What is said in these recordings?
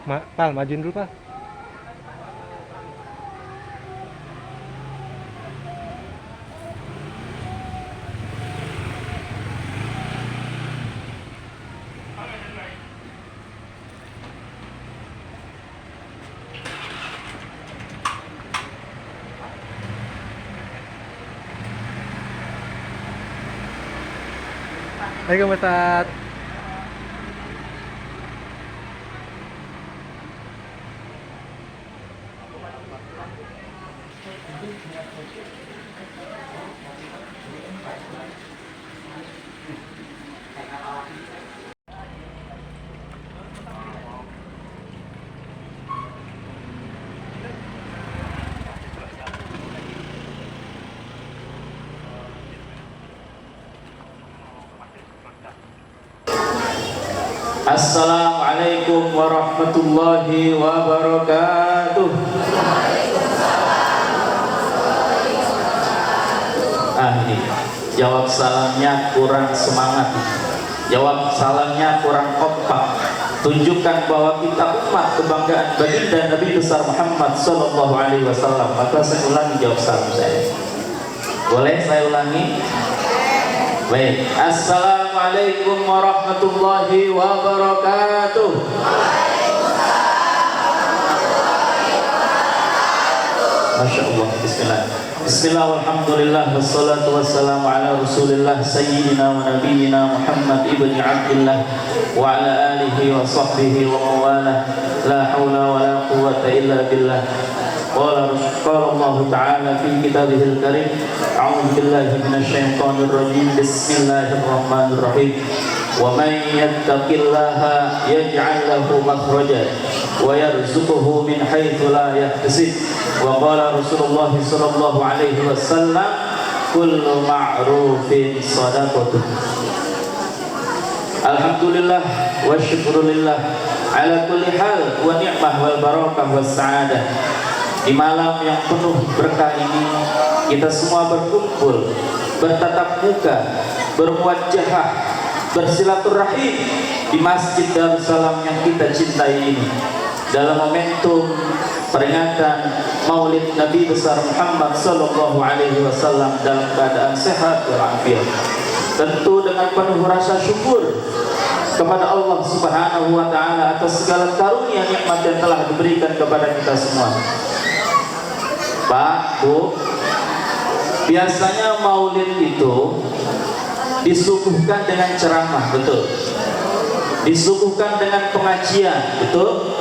Pal, majuin dulu, Pal. Assalamualaikum Ustaz. Assalamualaikum warahmatullahi wabarakatuh. Ini jawab salamnya kurang semangat, jawab salamnya kurang kompak. Tunjukkan bahwa kita umat kebanggaan baginda Nabi besar Muhammad Sallallahu Alaihi Wasallam. Maka saya ulangi jawab salam saya. Boleh saya ulangi? Baik. Assalamualaikum warahmatullahi wabarakatuh. Masya Allah. Bismillah. Bismillah walhamdulillah wassalatu wassalamu ala rasulillah sayyidina wa nabiyyina Muhammad ibni Abdillah wa ala alihi wa sahbihi wa mawalah. La hawla wa la quwwata illa billah. Qala Allah Ta'ala fi kitabihil karim. A'udzu billahi minasyaitonir rajim. Bismillahirrahmanirrahim. Wa man yattaqillaha yaj'al lahu makhraja wa yarzuquhu min haitsu la yahtasib. Wa qala Rasulullah sallallahu alaihi wasallam kullu ma'rufin shadaqatuh. Alhamdulillah wa syukrulillah ala kulli hal wa ni'mah wal barakah was sa'adah. Di malam yang penuh berkah ini kita semua berkumpul, bertatap muka, bermuajahah, bersilaturahim di Masjid Darussalam yang kita cintai ini dalam momentum peringatan Maulid Nabi besar Muhammad Sallallahu Alaihi Wasallam dalam keadaan sehat walafiat. Tentu dengan penuh rasa syukur kepada Allah Subhanahu Wa Taala atas segala karunia nikmat yang telah diberikan kepada kita semua. Pak, Bu, biasanya maulid itu disuguhkan dengan ceramah, betul. Disuguhkan dengan pengajian, betul.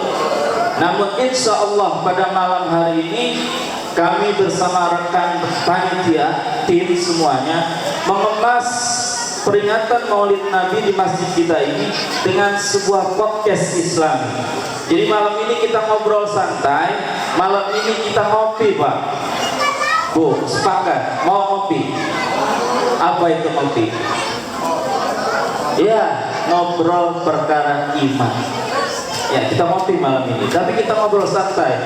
Namun insya Allah pada malam hari ini kami bersama rekan panitia, tim semuanya mengemas peringatan Maulid Nabi di masjid kita ini dengan sebuah podcast Islam. Jadi malam ini kita ngobrol santai, malam ini kita ngopi, Pak. Bu, sepakat mau ngopi? Apa itu ngopi? Ya, ngobrol perkara iman. Ya, kita ngopi malam ini, tapi kita ngobrol santai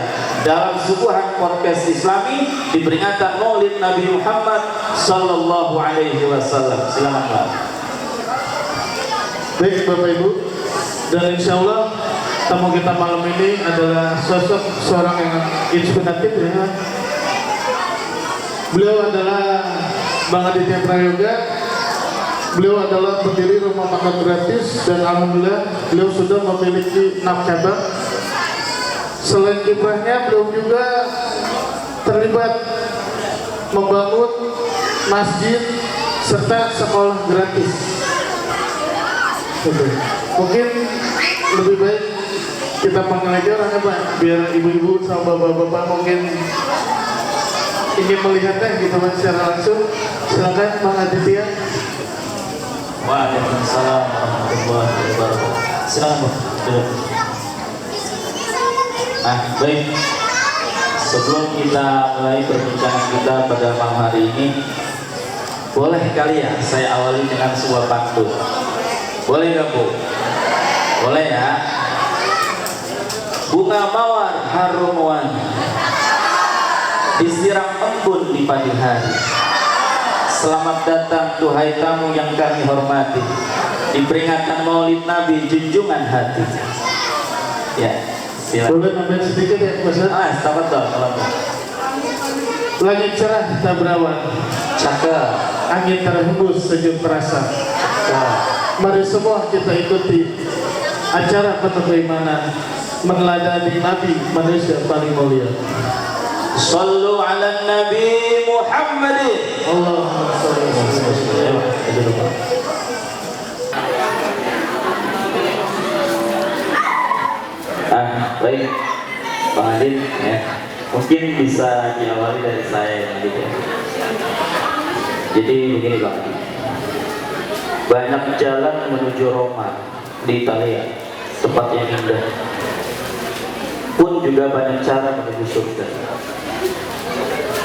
dalam suguhan podcast Islami di peringatan Maulid Nabi Muhammad Sallallahu Alaihi Wasallam. Silakan, Pak. Baik, Bapak Ibu, dan insya Allah tamu kita malam ini adalah sosok seorang yang inspiratif ya. Beliau adalah Bang Aditya Prayoga. Beliau adalah pendiri rumah makan gratis dan alhamdulillah beliau sudah memiliki 6 cabang. Selain kiprahnya, beliau juga terlibat membangun masjid serta sekolah gratis. Mungkin lebih baik kita panggil aja orangnya, Pak, biar ibu-ibu sama bapak-bapak mungkin ingin melihatnya gitu Pak secara langsung. Silakan Bang Aditya. Waalaikumsalam warahmatullahi wabarakatuh. Silakan, Pak. Baik. Sebelum kita mulai perbincangan kita pada malam hari ini, boleh kali ya saya awali dengan sebuah pantun. Boleh nggak, Bu? Boleh ya. Bunga mawar harum wangi, disiram embun di pagi hari. Selamat datang duhai tamu yang kami hormati di peringatan Maulid Nabi junjungan hati. Ya, Silakan. Boleh nambahin sedikit ya Ustaz? Tafadhol. Langit cerah tak berawan, Cakep. angin terhembus sejuk terasa. Mari semua kita ikuti acara penuh keimanan meneladani Nabi manusia paling mulia. Sallu ala Nabi Muhammadin. Allahumma sholli wa sallim. Baik, Bang Adin ya. Mungkin bisa diawali dari saya gitu ya. Jadi begini Bang, banyak jalan menuju Roma di Italia, tempat yang indah. Pun juga banyak cara menuju surga.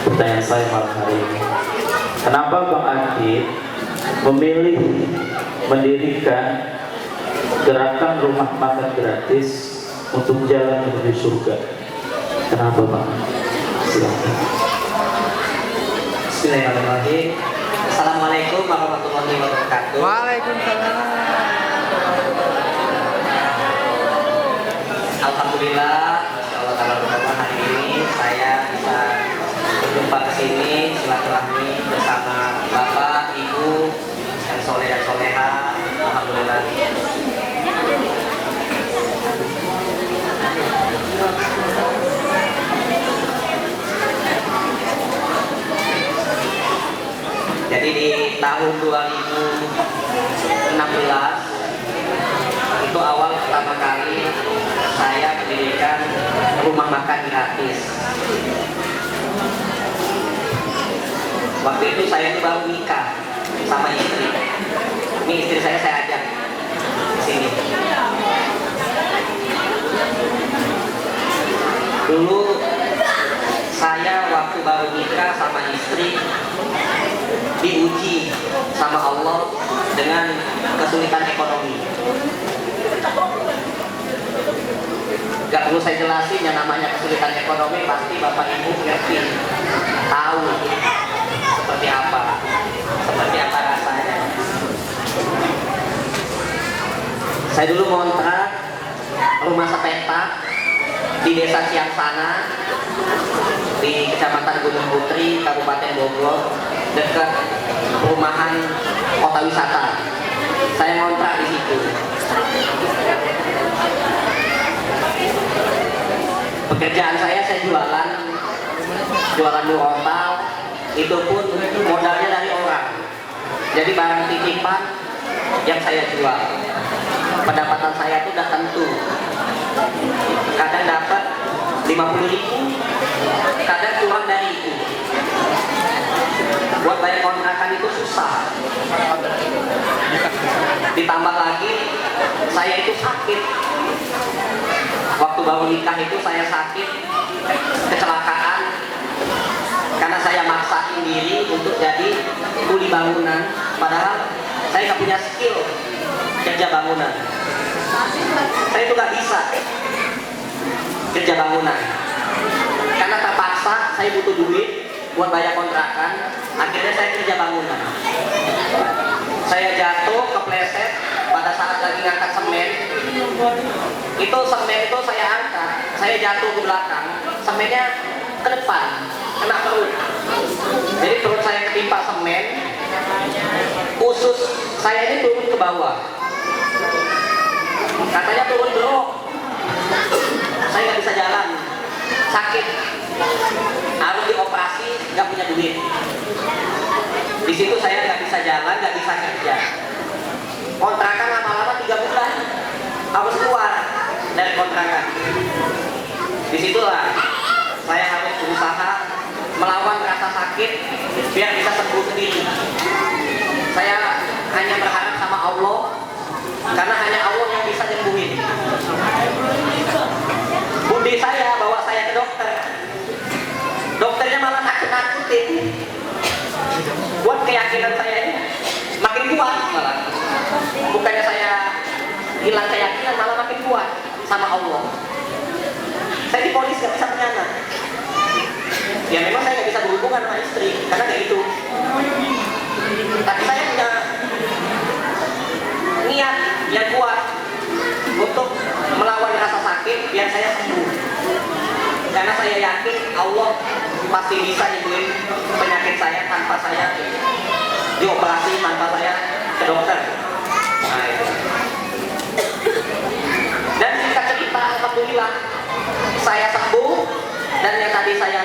Pertanyaan saya malam hari ini, kenapa Bang Adin memilih mendirikan gerakan rumah makan gratis untuk jalan menuju surga? Kenapa Bang? Silakan. Bismillahirrahmanirrahim. Assalamualaikum warahmatullahi wabarakatuh. Waalaikumsalam. Alhamdulillah, insyaallah taala hari ini saya bisa berjumpa ke sini silaturahmi bersama Bapak, Ibu yang soleh dan soleha. Alhamdulillah. Jadi di tahun 2016 itu awal pertama kali saya mendirikan rumah makan gratis. Waktu itu saya itu baru nikah sama istri. Ini istri saya ajak ke sini. Dulu saya waktu baru nikah sama istri diuji sama Allah dengan kesulitan ekonomi. Gak perlu saya jelasin yang namanya kesulitan ekonomi, pasti Bapak Ibu ngerti, tahu seperti apa rasanya. Saya dulu ngontrak rumah sepetak di desa Siangsana di Kecamatan Gunung Putri, Kabupaten Bogor, dekat perumahan kota wisata. Saya ngontrak di situ. Pekerjaan saya jualan murotal, itu pun modalnya dari orang. Jadi barang titipan yang saya jual. Pendapatan saya itu udah tentu. Kadang dapat 50.000, kadang kurang dari itu. Buat bayar kontrakan itu susah. Ditambah lagi saya itu sakit. Waktu baru nikah itu saya sakit, kecelakaan, karena saya maksain diri untuk jadi kuli bangunan, padahal saya nggak punya skill kerja bangunan. Saya itu nggak bisa kerja bangunan, karena terpaksa saya butuh duit buat bayar kontrakan. Akhirnya saya kerja bangunan. Saya jatuh, kepleset pada saat lagi ngangkat semen. Itu semen itu saya angkat, saya jatuh ke belakang, semennya ke depan, kena perut. Jadi perut saya ketimpa semen, usus saya ini turun ke bawah. Katanya turun bro, saya nggak bisa jalan, sakit, harus dioperasi, nggak punya duit. Di situ saya nggak bisa jalan, nggak bisa kerja. Kontrakan lama-lama 3 bulan harus keluar dari kontrakan. Disitulah saya harus berusaha melawan rasa sakit biar bisa sembuh sendiri. Saya hanya berharap sama Allah, karena hanya Allah yang bisa nyembuhin. Budi saya bawa saya ke dokter, dokternya malah nakut-nakutin. Buat keyakinan saya ini makin kuat malah. Bukannya saya hilang keyakinan, malah makin kuat sama Allah. Saya diponis gak bisa menyana. Ya memang saya gak bisa berhubungan sama istri, karena kayak itu. Tapi saya punya niat yang kuat untuk melawan rasa sakit biar saya sembuh. karena saya yakin Allah pasti bisa nyembuhin penyakit saya tanpa saya dioperasi, tanpa saya ke dokter. Nah, itu. Dan singkat cerita, alhamdulillah saya sembuh. Dan yang tadi saya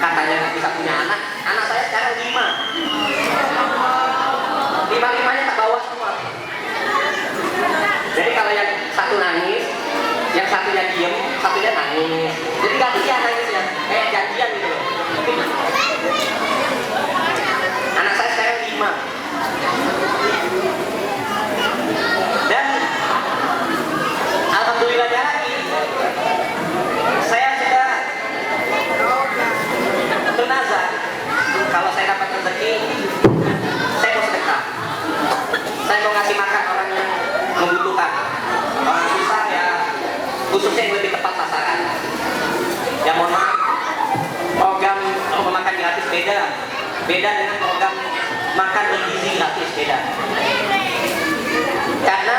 katanya nggak bisa punya anak saya sekarang 5. 5-5-nya tak bawa semua. Jadi kalau yang satu nangis, yang satunya diem, satunya nangis. Jadi gantian nangisnya, kayak gantian gitu. Anak saya sekarang 5. Dan alhamdulillahnya lagi, saya sudah bernazar kalau saya dapat rezeki, saya mau sedekah. Saya mau ngasih makan orang yang membutuhkan, orang susah ya, khususnya yang lebih tepat sasaran. Ya mohon maaf, program rumah makan gratis beda dengan program makan bergizi gratis beda. Karena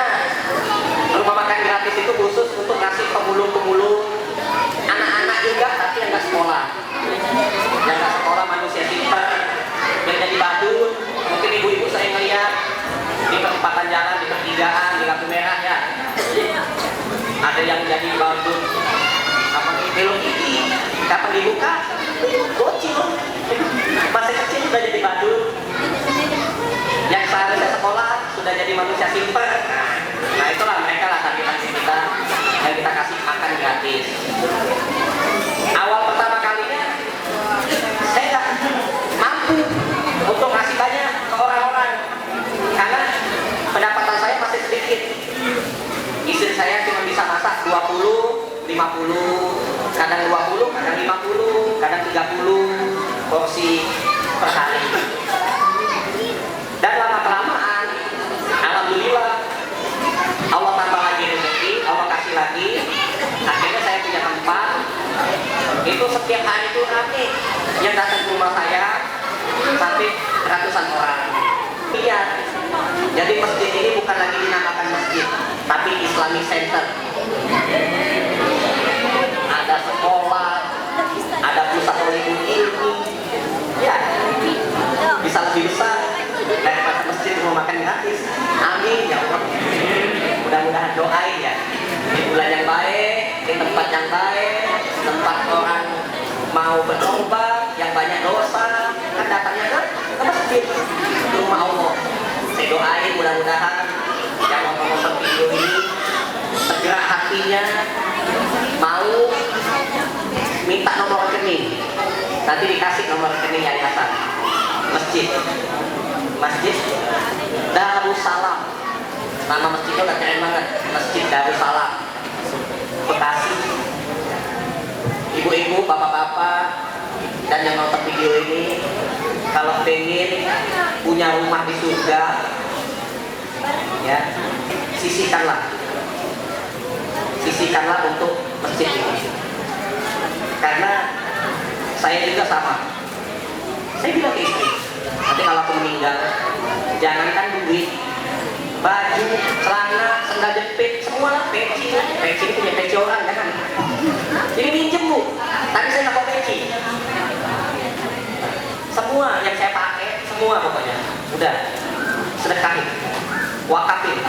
rumah makan gratis itu khusus untuk ngasih pemulung-pemulung, anak-anak juga tapi yang nggak sekolah, manusia simple, yang jadi badut. Mungkin ibu-ibu saya ngeliat di perempatan jalan, di pertigaan, di lampu merah ya, ada yang jadi badut. Kapan belum ini, kapan dibuka, bocil, masih kecil sudah jadi badut. Yang seharusnya sekolah sudah jadi manusia simple. Nah itulah mereka lah targetan kita yang kita kasih makan gratis. Awal pertama kalinya saya nggak mampu untuk ngasih banyak ke orang-orang karena pendapatan saya masih sedikit. Istri saya cuma bisa masak 20, 50, kadang 20, kadang 50, kadang 30 porsi per hari. Dan lama-kelamaan, alhamdulillah, Allah tambah lagi rezeki, Allah kasih lagi. Akhirnya saya punya tempat. Itu setiap hari itu rame yang datang ke rumah saya sampai ratusan orang. Lihat, jadi masjid ini bukan lagi dinamakan masjid, tapi Islamic Center. Ada sekolah, ada pusat olehmu ilmu, ya bisa lebih besar daripada masjid rumah makan gratis. Amin ya Allah. Mudah-mudahan doain ya, di bulan yang baik, di tempat yang baik, tempat orang mau bertobat, yang banyak dosa, kan datangnya ke masjid, ke rumah Allah. Saya doain mudah-mudahan yang nonton video ini segera hatinya mau minta nomor rekening, nanti dikasih nomor rekening yayasan masjid Darussalam. Nama masjidnya udah keren banget, Masjid Darussalam, Bekasi. Ibu-ibu, bapak-bapak, dan yang nonton video ini, kalau pengen punya rumah di surga, ya sisihkanlah untuk masjid ini. Karena saya juga sama. Saya bilang ke istri, nanti kalau aku meninggal, jangankan duit, baju, celana, sandal jepit, semua lah, peci ini punya peci orang, jangan. Jadi minjem bu, tadi saya nggak bawa peci. Semua yang saya pakai, semua pokoknya, udah sedekahin, wakafin.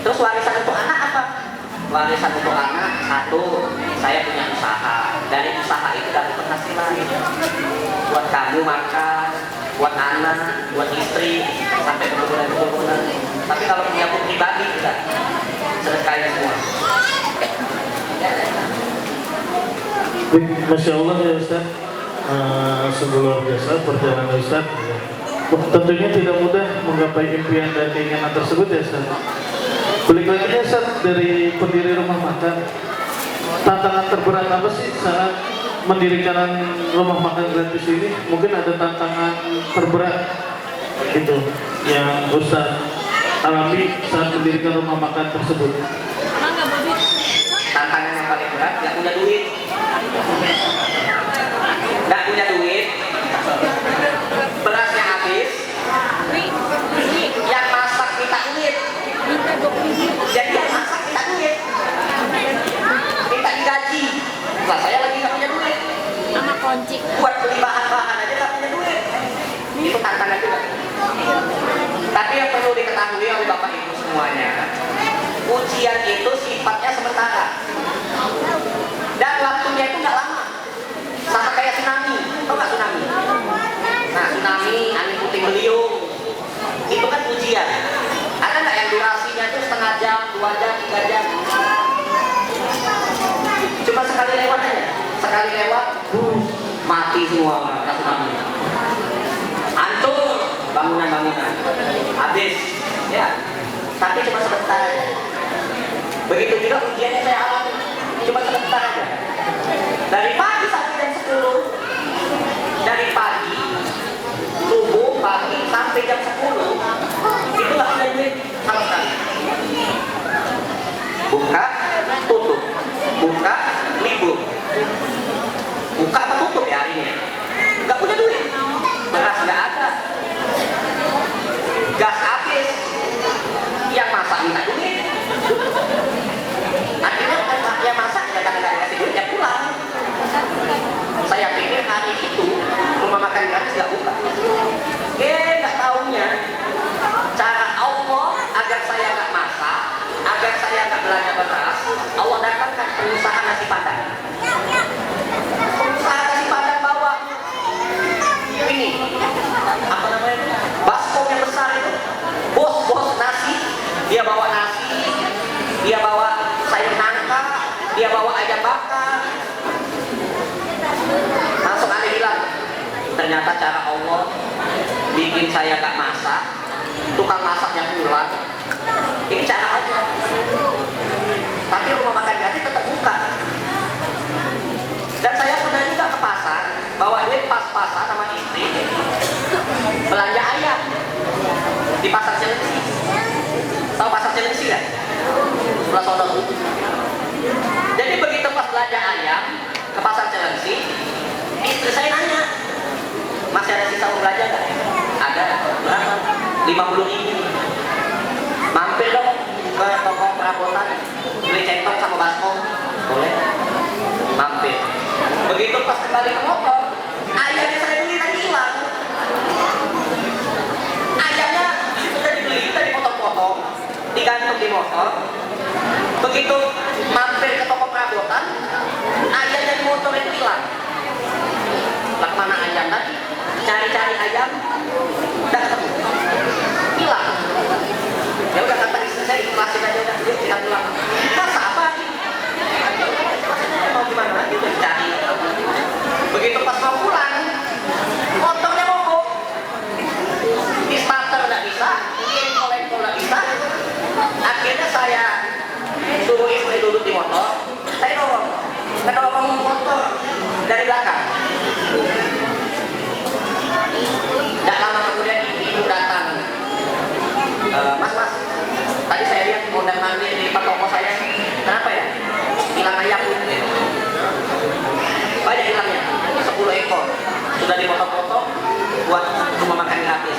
Terus warisan untuk anak apa? Warisan untuk anak, satu, saya punya usaha. Dari usaha itu dapat penghasilan. Buat kamu makan, buat anak, buat istri, sampai keturunan. Tapi kalau punya aku pribadi, udah sedekahin semua. Masya Allah ya Ustaz, sungguh luar biasa perjalanan Ustaz. Tentunya tidak mudah menggapai impian dan keinginan tersebut ya Ustaz. Balik lagi ya Ustaz, dari pendiri rumah makan, tantangan terberat apa sih saat mendirikan rumah makan gratis ini? Mungkin ada tantangan terberat gitu yang Ustaz alami saat mendirikan rumah makan tersebut. Tantangan yang paling berat, nggak punya duit, berasnya habis, yang masak minta duit, jadi yang masak minta duit, minta digaji. Lah saya lagi nggak punya duit. Sama kunci. Buat beli bahan-bahan aja nggak punya duit. Itu tantangan juga. Tapi yang perlu diketahui oleh Bapak Ibu semuanya, ujian itu sifatnya sementara. Dan waktunya itu nggak lama. Sama kayak tsunami. Tahu nggak tsunami? Nah, tsunami, angin puting beliung, itu kan ujian. Ada nggak yang durasinya itu setengah jam, 2 jam, 3 jam? Cuma sekali lewat aja. Sekali lewat, mati semua orang tsunami. Hancur bangunan-bangunan. Habis. Ya. Tapi cuma sebentar aja. Begitu juga ujiannya saya alami. Cuma sebentar aja. Dari pagi sampai jam 10. Dari pagi, subuh, pagi sampai jam 10. Itu nggak ada duit sama sekali. Buka, tutup. Buka, libur. Buka apa tutup ya hari ini? Nggak punya duit. Beras nggak ada. Gas habis. Yang masak minta duit. Akhirnya yang masak ya karena nggak dikasih duit ya pulang. Saya pikir hari itu rumah makan gratis nggak buka. Nggak taunya cara Allah agar saya nggak masak, agar saya nggak belanja beras, Allah datangkan pengusaha nasi padang. Pengusaha nasi padang bawa ini apa namanya, baskom yang besar itu, bos nasi, dia bawa nasi, dia bawa sayur nangka, dia bawa ayam bakar. Langsung aneh bilang, ternyata cara Allah bikin saya gak masak, tukang masaknya pulang. Ini cara Allah. Tapi rumah makan gratis tetap buka. Dan saya pernah juga ke pasar, bawa duit pas-pasan sama istri, belanja ayam di pasar Cilengsi. Tahu pasar Cilengsi kan? Sebelah sono. Jadi begitu pas belanja ayam ke pasar Cilengsi, istri saya nanya, masih ada sisa mau belanja nggak? Ada. Berapa? 50.000. Mampir dong ke toko perabotan, beli centong sama baskom. Boleh? Mampir. Begitu pas kembali ke motor, ayamnya saya beli tadi hilang. Ayamnya sudah dibeli, sudah dipotong-potong, digantung di motor. Begitu mampir ke toko perabotan, ayamnya di motor itu hilang. Lah mana ayam tadi? Cari-cari ayam, tidak ketemu, hilang. Ya udah kata istri saya ikhlasin aja, udah kita pulang. Masa apa? Mau gimana? Kita cari. Begitu pas mau pulang, motornya mogok. Di starter nggak bisa, kolektor nggak bisa. Akhirnya saya suruh istri duduk di motor, saya dorong motor dari belakang. Tidak lama kemudian ibu datang, mas, tadi saya lihat mondar mandir di depan toko saya, kenapa ya? Hilang ayam, banyak hilangnya, 10 ekor, sudah dipotong-potong buat rumah makan gratis.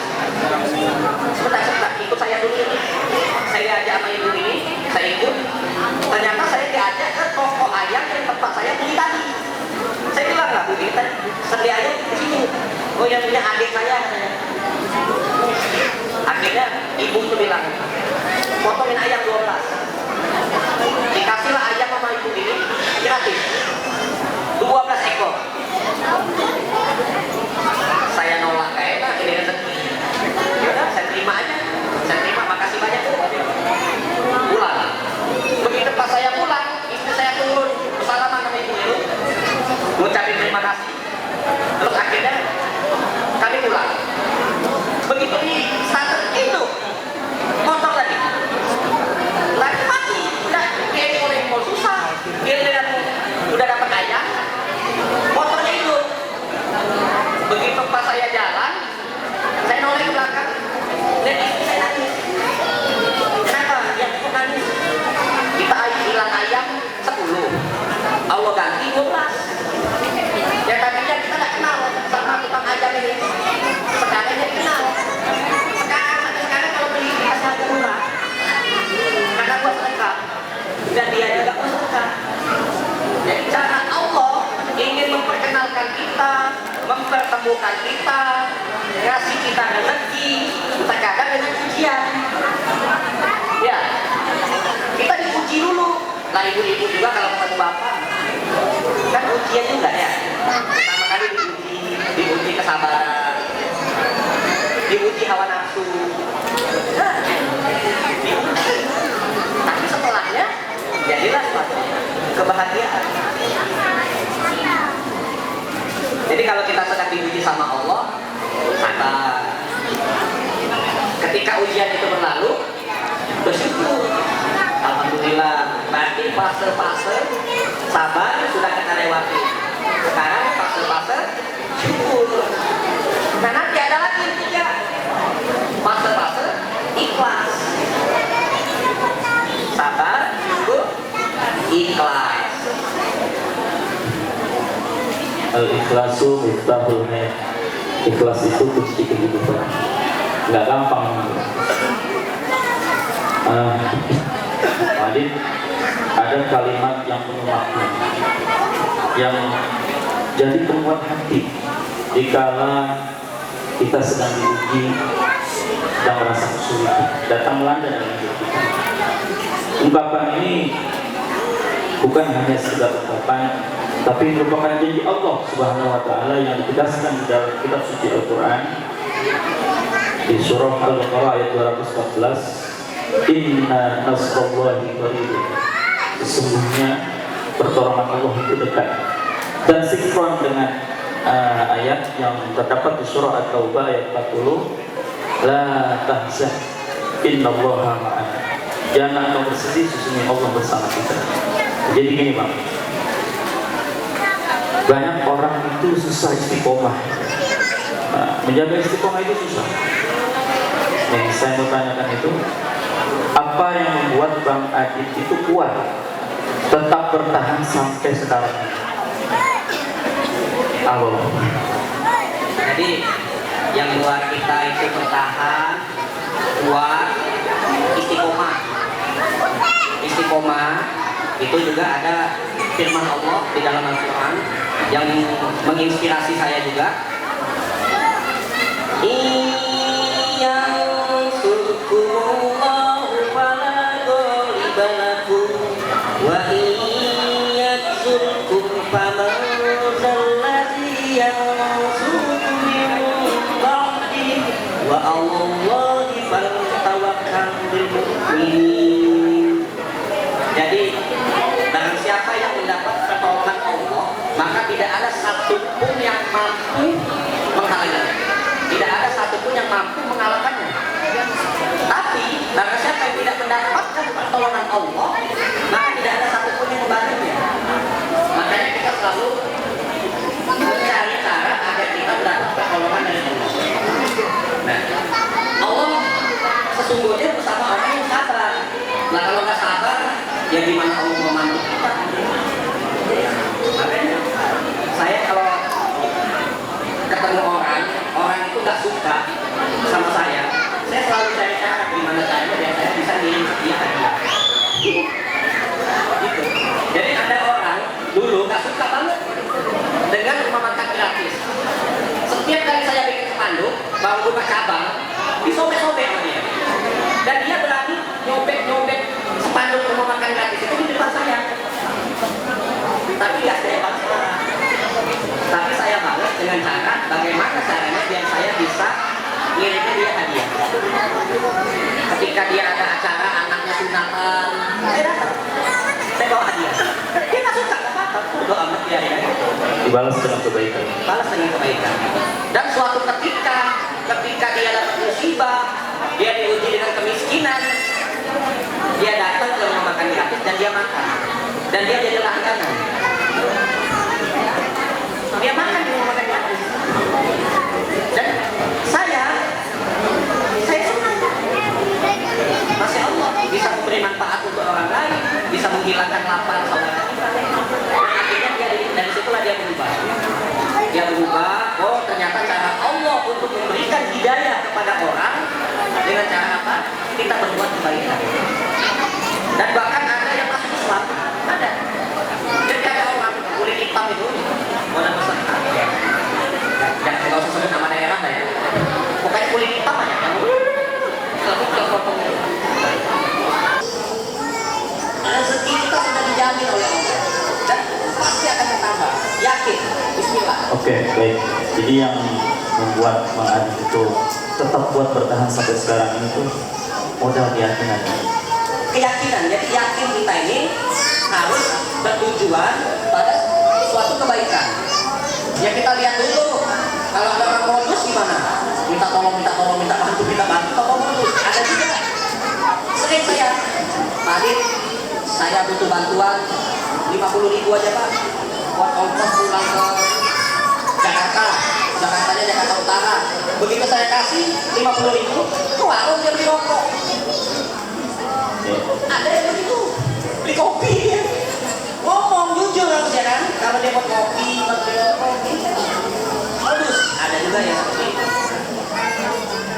Sebentar, ikut saya dulu. Saya diajak sama ibu ini, saya ikut. Ternyata saya diajak ke toko ayam yang tempat saya beli tadi. Saya bilang lah, Bu, kita beli ayam di sini. Oh, yang punya adik saya katanya. Akhirnya ibu itu bilang, potongin ayam 12. Dikasihlah ayam sama ibu ini gratis, 12 ekor. Saya nolak kayak enak, ini rezeki. Yaudah, saya terima aja. Saya terima, makasih banyak Bu. Pulang. Begitu pas saya pulang, istri saya turun, bersalaman sama ibu itu, ngucapin terima kasih. Terus akhirnya kami pulang. Begitu di starter itu motor tadi lagi mati, udah oleh susah, giliran udah dapat ayam, motornya itu. Begitu pas saya jalan, saya noleh ke belakang, dan istri saya nangis. Kenapa? Ya kok nangis? Kita hilang ayam 10, Allah ganti 12. Ya tadinya kita nggak kenal sama tukang ayam ini, sekarang dia kenal. Sekarang kalau beli dikasih harga murah, karena gua sedekah dan dia juga mau sedekah. Jadi cara Allah mempertemukan kita, ngasih kita rezeki, terkadang dengan ujian. Ya, kita diuji dulu. Nah ibu-ibu juga kalau ketemu bapak, kan ujian juga ya. Pertama kali diuji kesabaran, diuji hawa nafsu. Nah, diuji. Tapi setelahnya jadilah suatu kebahagiaan. Jadi kalau kita sedang diuji sama Allah, sabar. Ketika ujian itu berlalu, bersyukur. Alhamdulillah, berarti fase-fase sabar sudah kita lewati. Sekarang fase-fase syukur. Nah nanti ada lagi ya, fase-fase ikhlas. Sabar, syukur, ikhlas. Al-ikhlasu miftahul hayat. Ikhlas itu kunci kehidupan. Nggak gampang. Adit, ada kalimat yang penuh makna, yang jadi penguat hati dikala kita sedang diuji dan merasa kesulitan datang melanda dalam hidup kita. Ungkapan ini bukan hanya sekedar ungkapan, tapi merupakan janji Allah Subhanahu wa taala yang ditegaskan di dalam kitab suci Al-Qur'an di surah Al-Baqarah ayat 214. Inna nasrallahi qaribun. Sesungguhnya pertolongan Allah itu dekat. Dan sinkron dengan ayat yang terdapat di surah At-Taubah ayat 40. La tahzan innallaha ma'ana. Jangan kau bersedih, sesungguhnya Allah bersama kita. Jadi gini Bang, banyak orang itu susah istiqomah. Menjaga istiqomah itu susah. Yang saya mau tanyakan itu, apa yang membuat Bang Adit itu kuat tetap bertahan sampai sekarang? Allah. Jadi yang buat kita itu bertahan, kuat, istiqomah. Istiqomah itu juga ada firman Allah di dalam Al-Quran yang menginspirasi saya juga. Wa iyyakum faman alladhi yansurukum min ba'di wa Allahi falyatawakkalul mu'minin. Jadi barang siapa yang mendapat pertolongan Allah, maka tidak ada satupun yang mampu menghalangnya. Tidak ada satupun yang mampu mengalahkannya. Tapi barang siapa yang tidak mendapatkan pertolongan Allah, maka tidak ada satupun yang membantunya. Makanya kita selalu mencari cara agar kita mendapat pertolongan dari Allah. Nah, Allah sesungguhnya bersama orang yang sabar. Nah kalau nggak sabar, ya gimana Allah membantu kita? Makanya saya kalau ketemu orang itu nggak suka sama saya selalu cari cara gimana caranya biar saya bisa ngirim dia hadiah. Gitu. Jadi ada orang dulu nggak suka banget dengan rumah makan gratis. Setiap kali saya bikin spanduk, baru buka cabang, disobek-sobek sama dia. Dan dia berani nyobek spanduk rumah makan gratis itu di depan saya. Tapi ya saya balas. Tapi saya balas dengan cara bagaimana caranya biar saya bisa ngirimnya dia hadiah. Ketika dia ada acara anaknya sunatan, saya datang, saya bawa hadiah. Dia nggak suka, nggak apa-apa, bodo amat dia ya. Dibalas dengan kebaikan. Balas dengan kebaikan. Dan suatu ketika dia dapat musibah, dia diuji dengan kemiskinan, dia datang ke rumah makan gratis dan dia makan, dan dia jadi langganan. Dia makan di rumah makan gratis. Dan saya senang. Masya Allah, bisa memberi manfaat untuk orang lain, bisa menghilangkan lapar saudara kita. Dan akhirnya dari situlah dia berubah. Dia berubah, oh ternyata cara Allah untuk memberikan hidayah kepada orang dengan cara apa? Kita berbuat kebaikan. Dan bahkan ada yang masuk Islam, ada. Jadi ada orang kulit hitam itu, mau peserta. Dan Oke, baik. Jadi yang membuat Bang Adit itu tetap buat bertahan sampai sekarang ini tuh modal keyakinan. Keyakinan, jadi yakin kita ini harus bertujuan pada suatu kebaikan. Ya kita lihat dulu, kalau ada orang modus gimana? Minta tolong, minta bantu, tolong modus. Ada juga. Sering saya, Pak Adit, saya butuh bantuan 50.000 aja Pak, buat ongkos pulang ke Jakarta, Jakartanya Jakarta Utara. Begitu saya kasih 50.000, ke warung dia beli rokok. Ada yang begitu, beli kopi ya. Ngomong jujur harus ya kan, kalau dia buat kopi, modus. Ada juga yang seperti itu.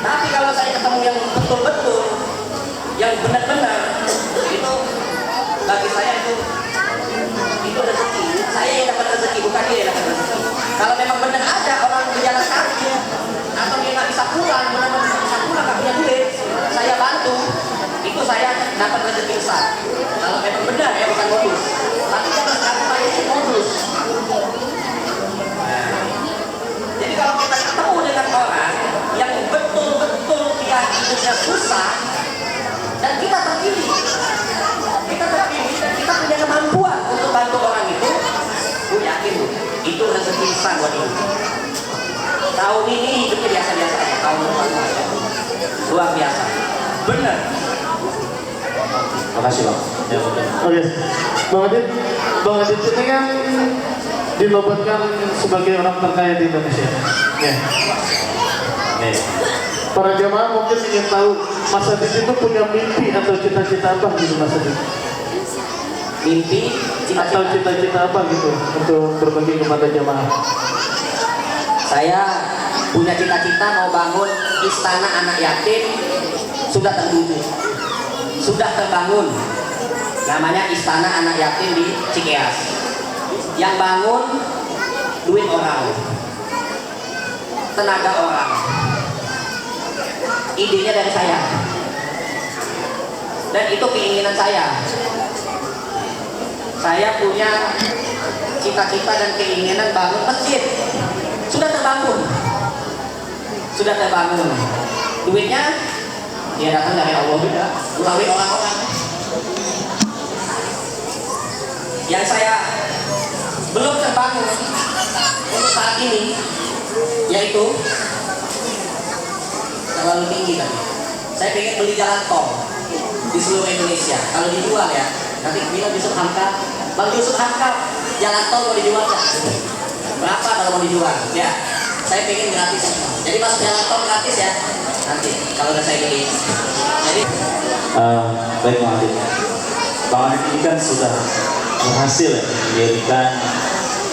Tapi kalau saya ketemu yang betul-betul, yang benar-benar, itu bagi saya itu rezeki. Saya yang dapat rezeki, bukan dia yang dapat rezeki. Kalau memang benar ada orang berjalan kaki atau dia nggak bisa pulang, nggak punya duit, saya bantu, itu saya dapat rezeki besar. Kalau memang benar ya, bukan modus. Tapi jangan sekarang saya itu modus. Jadi kalau kita ketemu dengan orang yang betul-betul dia hidupnya susah dan kita terpilih dan kita punya kemampuan untuk bantu orang itu, gue yakin itu rezeki besar buat hidup. Tahun ini hidupnya biasa-biasa aja, tahun depan luar biasa, bener. Makasih Bang. Ya, Oke, Bang Adit ini kan dinobatkan sebagai orang terkaya di Indonesia. Ya. Oke. Para jamaah mungkin ingin tahu Mas Adit itu punya mimpi atau cita-cita apa gitu Mas Adit? Mimpi, Atau cita-cita apa gitu untuk berbagi kepada jamaah? Saya punya cita-cita mau bangun istana anak yatim, sudah terwujud, sudah terbangun. Namanya Istana Anak Yatim di Cikeas. Yang bangun duit orang, tenaga orang. Idenya dari saya, dan itu keinginan saya. Saya punya cita-cita dan keinginan bangun masjid. Sudah terbangun, duitnya dia datang dari Allah juga, melalui orang-orang. Yang saya belum terbangun untuk saat ini, yaitu terlalu tinggi tadi. Saya ingin beli jalan tol di seluruh Indonesia. Kalau dijual ya, nanti bilang Yusuf Hamka, Bang Yusuf Hamka, jalan tol mau dijual kan? Berapa kalau mau dijual? Ya, saya pengen gratis. Jadi masuk jalan tol gratis ya. Nanti kalau udah saya beli. Jadi baik Bang Adit. Bang Adit ini kan sudah berhasil mendirikan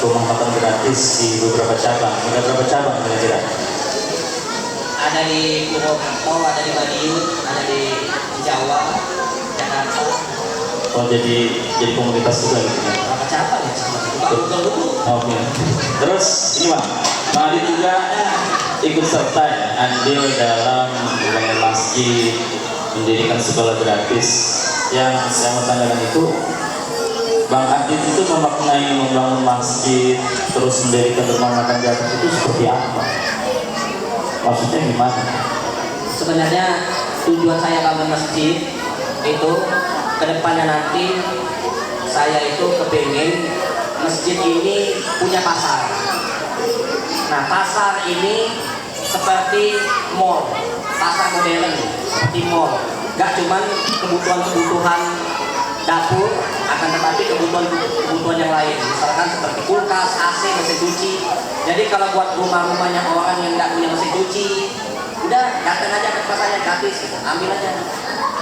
rumah makan gratis di beberapa cabang. Ada berapa cabang kira-kira? ada di Purwokerto, ada di Madiun, ada di Jawa, Jakarta. Oh jadi komunitas juga gitu ya? Berapa cabang ya? Betul. Oke. Terus ini Bang Adit juga ikut serta ya, andil dalam membangun masjid, mendirikan sekolah gratis. Yang saya mau tanyakan itu, Bang Adit itu memaknai membangun masjid, terus mendirikan rumah makan gratis itu seperti apa? Maksudnya gimana? Sebenarnya tujuan saya bangun masjid itu kedepannya nanti saya itu kepingin masjid ini punya pasar. Nah pasar ini seperti mall, pasar modern seperti mall. Gak cuman kebutuhan-kebutuhan dapur, akan tetapi kebutuhan yang lain, misalkan seperti kulkas, AC, mesin cuci. Jadi kalau buat rumah-rumahnya orang yang nggak punya mesin cuci, udah datang aja ke pasarnya gratis, ambil aja.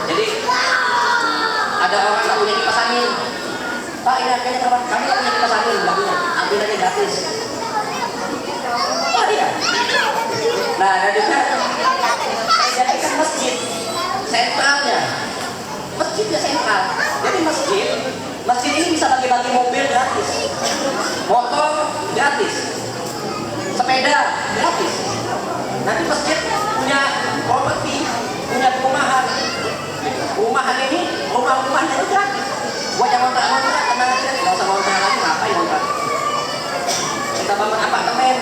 Jadi ada orang nggak punya kipas angin, Pak ini harganya berapa? Kami nggak punya kipas angin, nggak punya, ambil aja gratis. Oh iya. Nah jadi jadikan masjid sentralnya. Masjidnya sentral. Jadi masjid ini bisa bagi-bagi mobil gratis, motor gratis, sepeda gratis. Nanti masjid punya properti, punya perumahan. Perumahan ini, rumahnya itu gratis. Buat yang kontrak tenang aja, nggak usah kontrak lagi, ngapain kontrak? Kita bangun apartemen,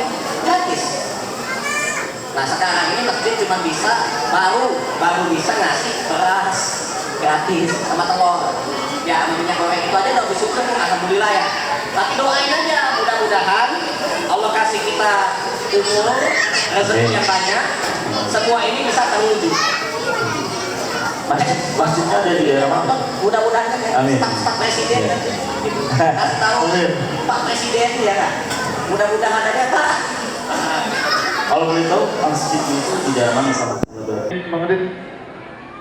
cuma bisa baru bisa ngasih beras gratis sama telur. Ya minyak goreng itu aja udah bersyukur, alhamdulillah ya. Tapi doain aja, mudah-mudahan Allah kasih kita umur, rezeki yang banyak, semua ini bisa terwujud. Masjidnya ada di daerah mana? Mudah-mudahan kan ya, Amin. staf presiden kan. Kasih tahu Pak Presiden ya kan. Mudah-mudahan aja Pak. Kalau boleh tahu masjid itu di daerah mana sama? Mengenai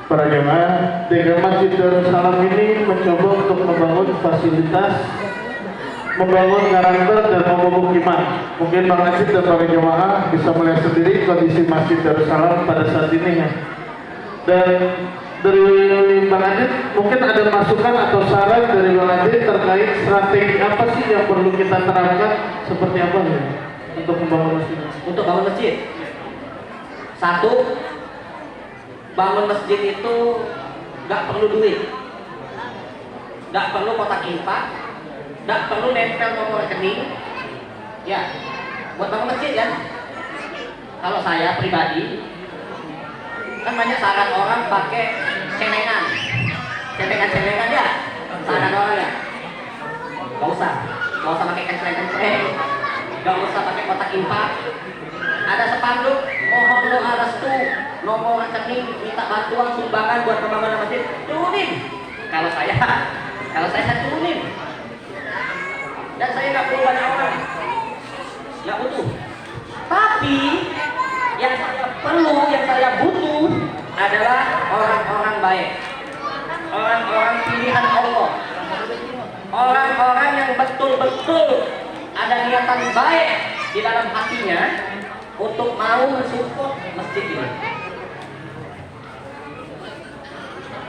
para jemaah dengan Masjid Darussalam ini mencoba untuk membangun fasilitas, membangun karakter dan memupuk iman. Mungkin Bang Najib dan para jemaah bisa melihat sendiri kondisi Masjid Darussalam pada saat ini ya. Dan dari Bang Najib mungkin ada masukan atau saran dari Bang Najib terkait strategi apa sih yang perlu kita terapkan, seperti apa ya untuk membangun masjid? Untuk bangun masjid, satu, bangun masjid itu nggak perlu duit, nggak perlu kotak infak, nggak perlu nempel nomor rekening. Ya, buat bangun masjid ya. Kalau saya pribadi, kan banyak saran orang pakai celengan ya, saran orang ya. Gak usah pakai kenceng-kenceng, gak usah pakai kotak infak. Ada spanduk, mohon doa restu, nomor rekening, minta bantuan sumbangan buat pembangunan masjid, turunin. Kalau saya turunin. Dan saya nggak perlu banyak orang, nggak butuh. Tapi yang saya butuh adalah orang-orang baik, orang-orang pilihan Allah, orang-orang yang betul-betul ada niatan baik di dalam hatinya untuk mau mensupport masjid ini.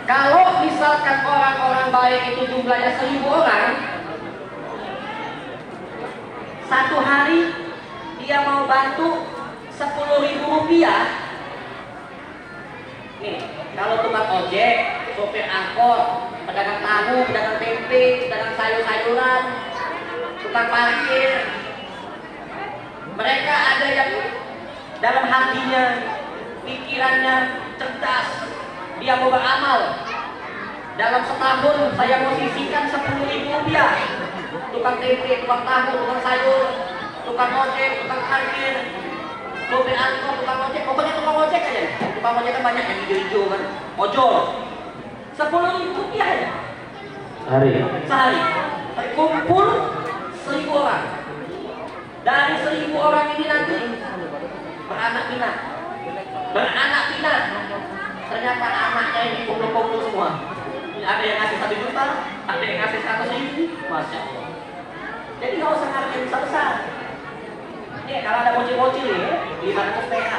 Kalau misalkan orang-orang baik itu jumlahnya 1000 orang, satu hari dia mau bantu 10.000 rupiah. Nih, kalau tukang ojek, sopir angkot, pedagang tahu, pedagang tempe, pedagang sayur-sayuran, tukang parkir, mereka ada yang dalam hatinya, pikirannya cerdas, dia mau beramal. Dalam setahun saya mau sisihkan 10.000 rupiah. Tukang tempe, tukang tahu, tukang sayur, tukang ojek, tukang parkir, sopir angkot, tukang ojek, pokoknya tukang ojek aja. Tukang ojek kan banyak yang hijau-hijau kan, ojol. 10.000 rupiah ya sehari. Kumpul 1000 orang. Dari 1000 orang ini nanti beranak pinak. Ternyata anaknya ini kumpul-kumpul semua. Ada yang ngasih 1 juta, ada yang ngasih 100.000, Masya Allah. Jadi nggak usah ngarepin besar-besar. Kalau ada bocil-bocil ini 500 PH,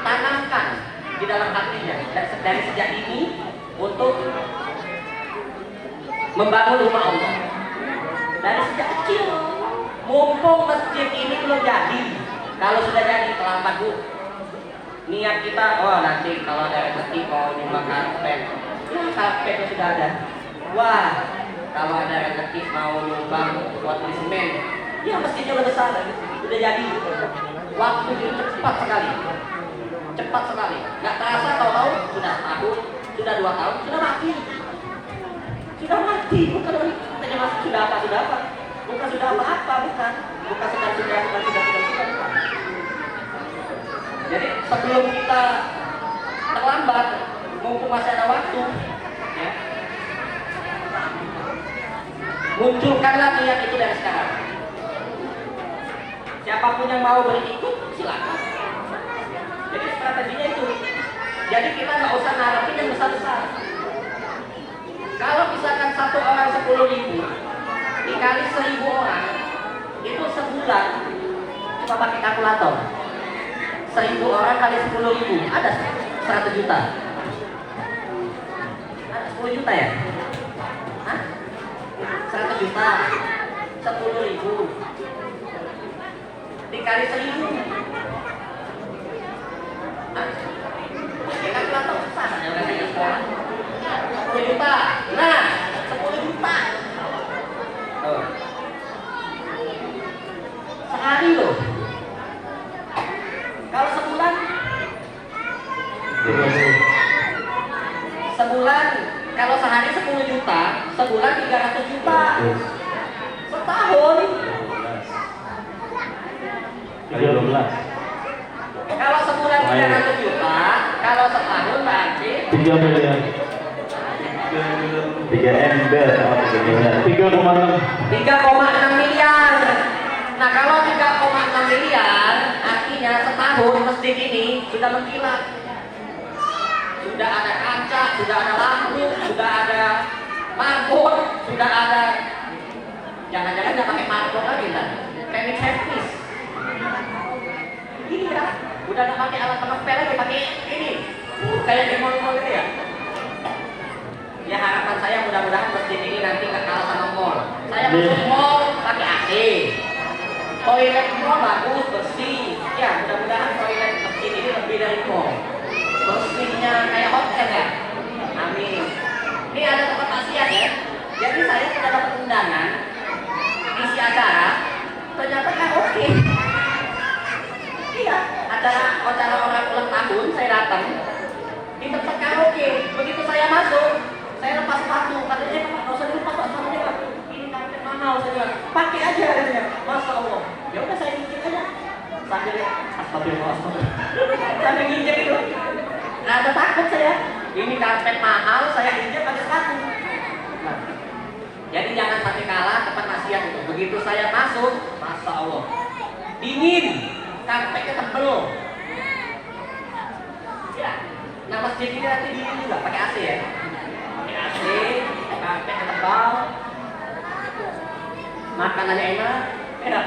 tanamkan di dalam hatinya dari sejak ini untuk membangun rumah Allah. Dari sejak kecil, mumpung masjid ini belum jadi. Kalau sudah jadi terlambat Bu. Niat kita, nanti kalau ada rezeki mau nyumbang karpet, ya karpetnya sudah ada. Wah, kalau ada rezeki mau nyumbang buat beli semen, ya masjidnya udah besar, udah jadi. Waktu itu cepat sekali, nggak terasa tahu-tahu sudah tahun, sudah 2 tahun, sudah mati. Bukan katanya masih sudah apa, bukan sudah apa-apa, bukan sudah. Jadi sebelum kita terlambat, mumpung masih ada waktu, ya, munculkanlah niat itu dari sekarang. Siapapun yang mau berikut, silakan. Jadi strateginya itu. Jadi kita nggak usah ngarepin yang besar-besar. Kalau misalkan satu orang 10.000 dikali 1000 orang, itu sebulan coba pakai kalkulator. 1000 orang kali 10.000 ada 100 juta. Ada 10 juta ya? Hah? 100 juta 10.000 dikali 1000. Hah? Pakai kalkulator susah kan ya orang yang sekolah. 10 juta. Nah, 10 juta. Sehari loh. Kalau sebulan sebulan 300 juta. Setahun. Kali 12. Kalau sebulan 300 juta, kalau setahun berarti 3 miliar. 3 ember sama 3 miliar. 3,6. 3,6 miliar. Nah kalau 3,6 miliar, artinya setahun masjid ini sudah mengkilat. Sudah ada kaca, sudah ada lampu, sudah ada marbot, sudah ada. Jangan-jangan nggak pakai marbot lagi kan? Teknik servis. Iya, udah nggak pakai alat pengepel lagi, pakai ini. Kayak di mall-mall gitu ya. Ya harapan saya mudah-mudahan masjid ini nanti nggak kalah sama mall. Saya masuk mall pakai AC. Toilet mall bagus, bersih. Ya mudah-mudahan toilet masjid ini lebih dari mall. Bersihnya kayak hotel ya. Amin. Ini ada tempat maksiat ya. Jadi saya sudah dapat undangan isi acara. Ternyata kan oke. Iya, acara orang ulang tahun saya datang di tempat karaoke. Begitu saya masuk, saya lepas sepatu. Katanya Pak, nggak usah dilepas sepatunya Pak. Ini karpet mahal saya bilang. Pakai aja katanya. Masya Allah. Ya udah saya injek aja. Sambil astagfirullah. Sambil injek itu. Nggak ada takut saya. Ini karpet mahal, saya injek pakai sepatu. Nah, jadi jangan sampai kalah tempat maksiat itu. Begitu saya masuk, Masya Allah. Dingin. Karpetnya tebel. Ya, nah masjid ini nanti dingin juga, pakai AC ya. Pakai AC, karpetnya tebal, makanannya enak, enak.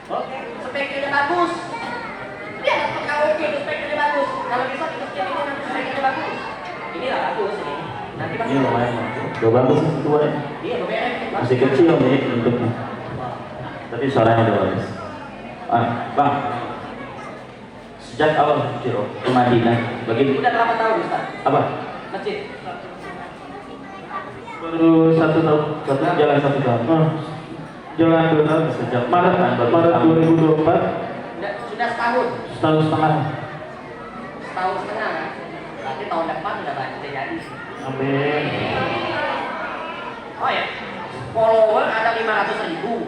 Oke, speknya bagus. Ya, karaoke itu speknya bagus. Kalau bisa di masjid ini nanti speknya bagus. Ini lah bagus ini. Nanti Ini lumayan. Udah bagus tua ya. Iya, beberapa. Masih kecil nih bentuknya. Tapi suaranya udah bagus. Bang, sejak awal hijrah ke Madinah, bagaimana? Udah berapa tahun Ustaz? Apa? Masjid? Baru 1 tahun. Jalan 1 tahun. Jalan 2 tahun. Sejak Maret 2024. Sudah setahun. Setahun setengah. Setahun setengah kan? Berarti tahun depan udah banyak terjadi. Amin. Oh ya, follower ada 500.000.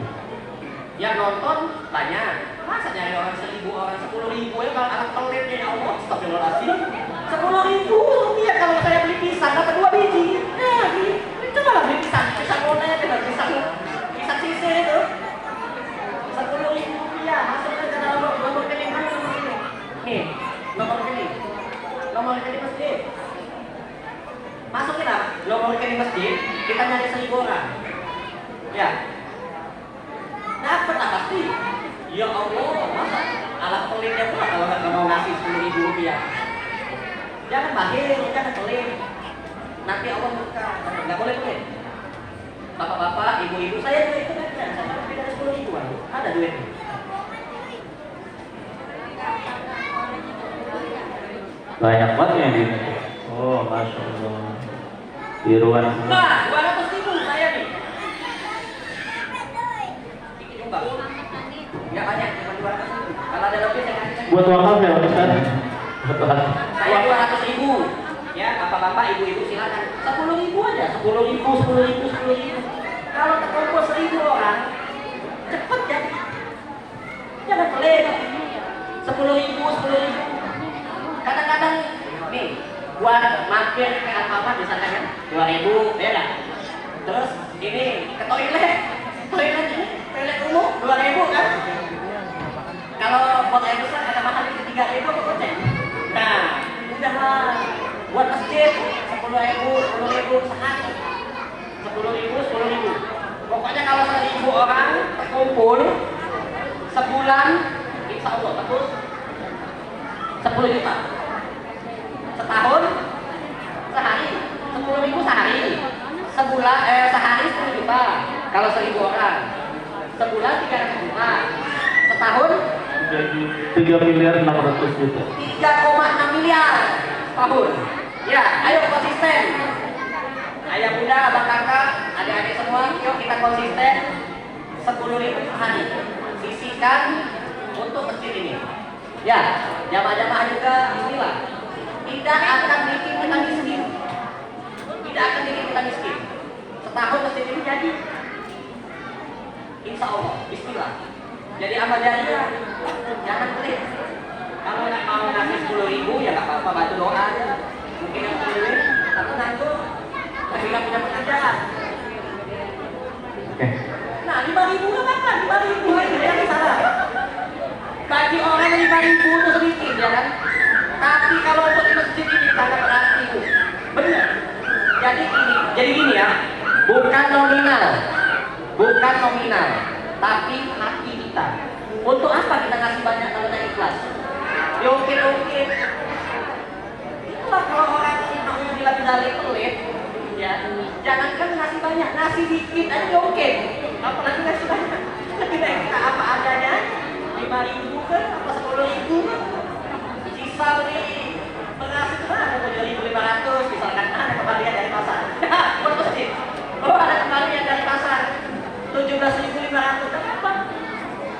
Yang nonton banyak. Masa nyari orang 1.000, orang 10.000 ya kalau anak pelit ya Allah, astagfirullahaladzim. 10.000 ya kalau saya beli pisang dapat 2 biji. Nah, coba lah beli pisang monet dengan pisang sisir itu. 10.000 rupiah masukkan ke dalam nomor rekening mana nomor ini? Nih, nomor rekening masjid. Masukin lah nomor rekening masjid, kita nyari 1.000 orang. Ya. Dapat lah pasti. Ya Allah, masa alat pelitnya pula kalau nggak mau ngasih 10.000 rupiah. Jangan bahil, jangan pelit. Nanti Allah buka, nggak boleh pelit. Bapak-bapak, ibu-ibu, saya duit itu kan, saya lebih dari 10.000 ada duit. Banyak banget yang di. Oh, masya Allah. Di ruang. Nah, 200.000 saya nih. Dikit juga. Ya banyak, cuma 200.000. Kalau ada lebih saya kasih. Buat wakaf ya Ustaz? Saya 200.000. Ya, bapak-bapak, ibu-ibu silakan. 10.000 aja, 10.000. Kalau terkumpul 1.000 orang, cepet ya. Jangan pelit. 10.000. Kadang-kadang nih, buat mampir ke Alfamart misalkan kan, 2.000 beda. Terus ini ke toilet umum 2.000 kan. Kalau buat air besar ada mahal itu 3.000 apa goceng. Nah, udah lah. Buat masjid 10.000 sehari. 10.000. Pokoknya kalau 1.000 orang terkumpul sebulan, insya Allah tebus 10 juta. Setahun sehari 10.000 sehari. Sebulan sehari 10 juta. Kalau 1.000 orang. Sebulan 300 juta. Setahun 3 miliar 600 juta. 3,6 miliar tahun. Ya, ayo konsisten. Ayah bunda, abang kakak, adik-adik semua, yuk kita konsisten. 10.000 sehari. Sisihkan untuk masjid ini. Ya, jamaah-jamaah juga bismillah. Tidak akan bikin kita miskin. tidak akan bikin kita miskin. Setahun masjid ini jadi. Insya Allah, bismillah. Jadi amal jariah, jangan pelit. Kalau nggak mau ngasih 10.000 ya nggak apa-apa, bantu doa aja. Mungkin yang pilih, tapi nanggung, tapi nggak punya pekerjaan. Oke. Nah, 5.000 nggak apa-apa, 5.000 aja yang salah. Bagi orang 5.000 itu sedikit ya kan. Tapi kalau untuk di masjid ini sangat berarti, benar. Jadi gini ya, bukan nominal, tapi hati kita. Untuk apa kita ngasih banyak kalau tidak ikhlas? Ya mungkin. Itulah kalau orang yang bilang pelit, ya jangankan ngasih banyak, ngasih dikit aja oke. Apalagi ngasih banyak. Kita apa adanya, 5.000 kan, apa 10.000 kan. Sisa nih beras itu ada 7.500 misalkan ada kembalian dari pasar. Buat masjid. Oh ada kembalian dari pasar 17.500 apa?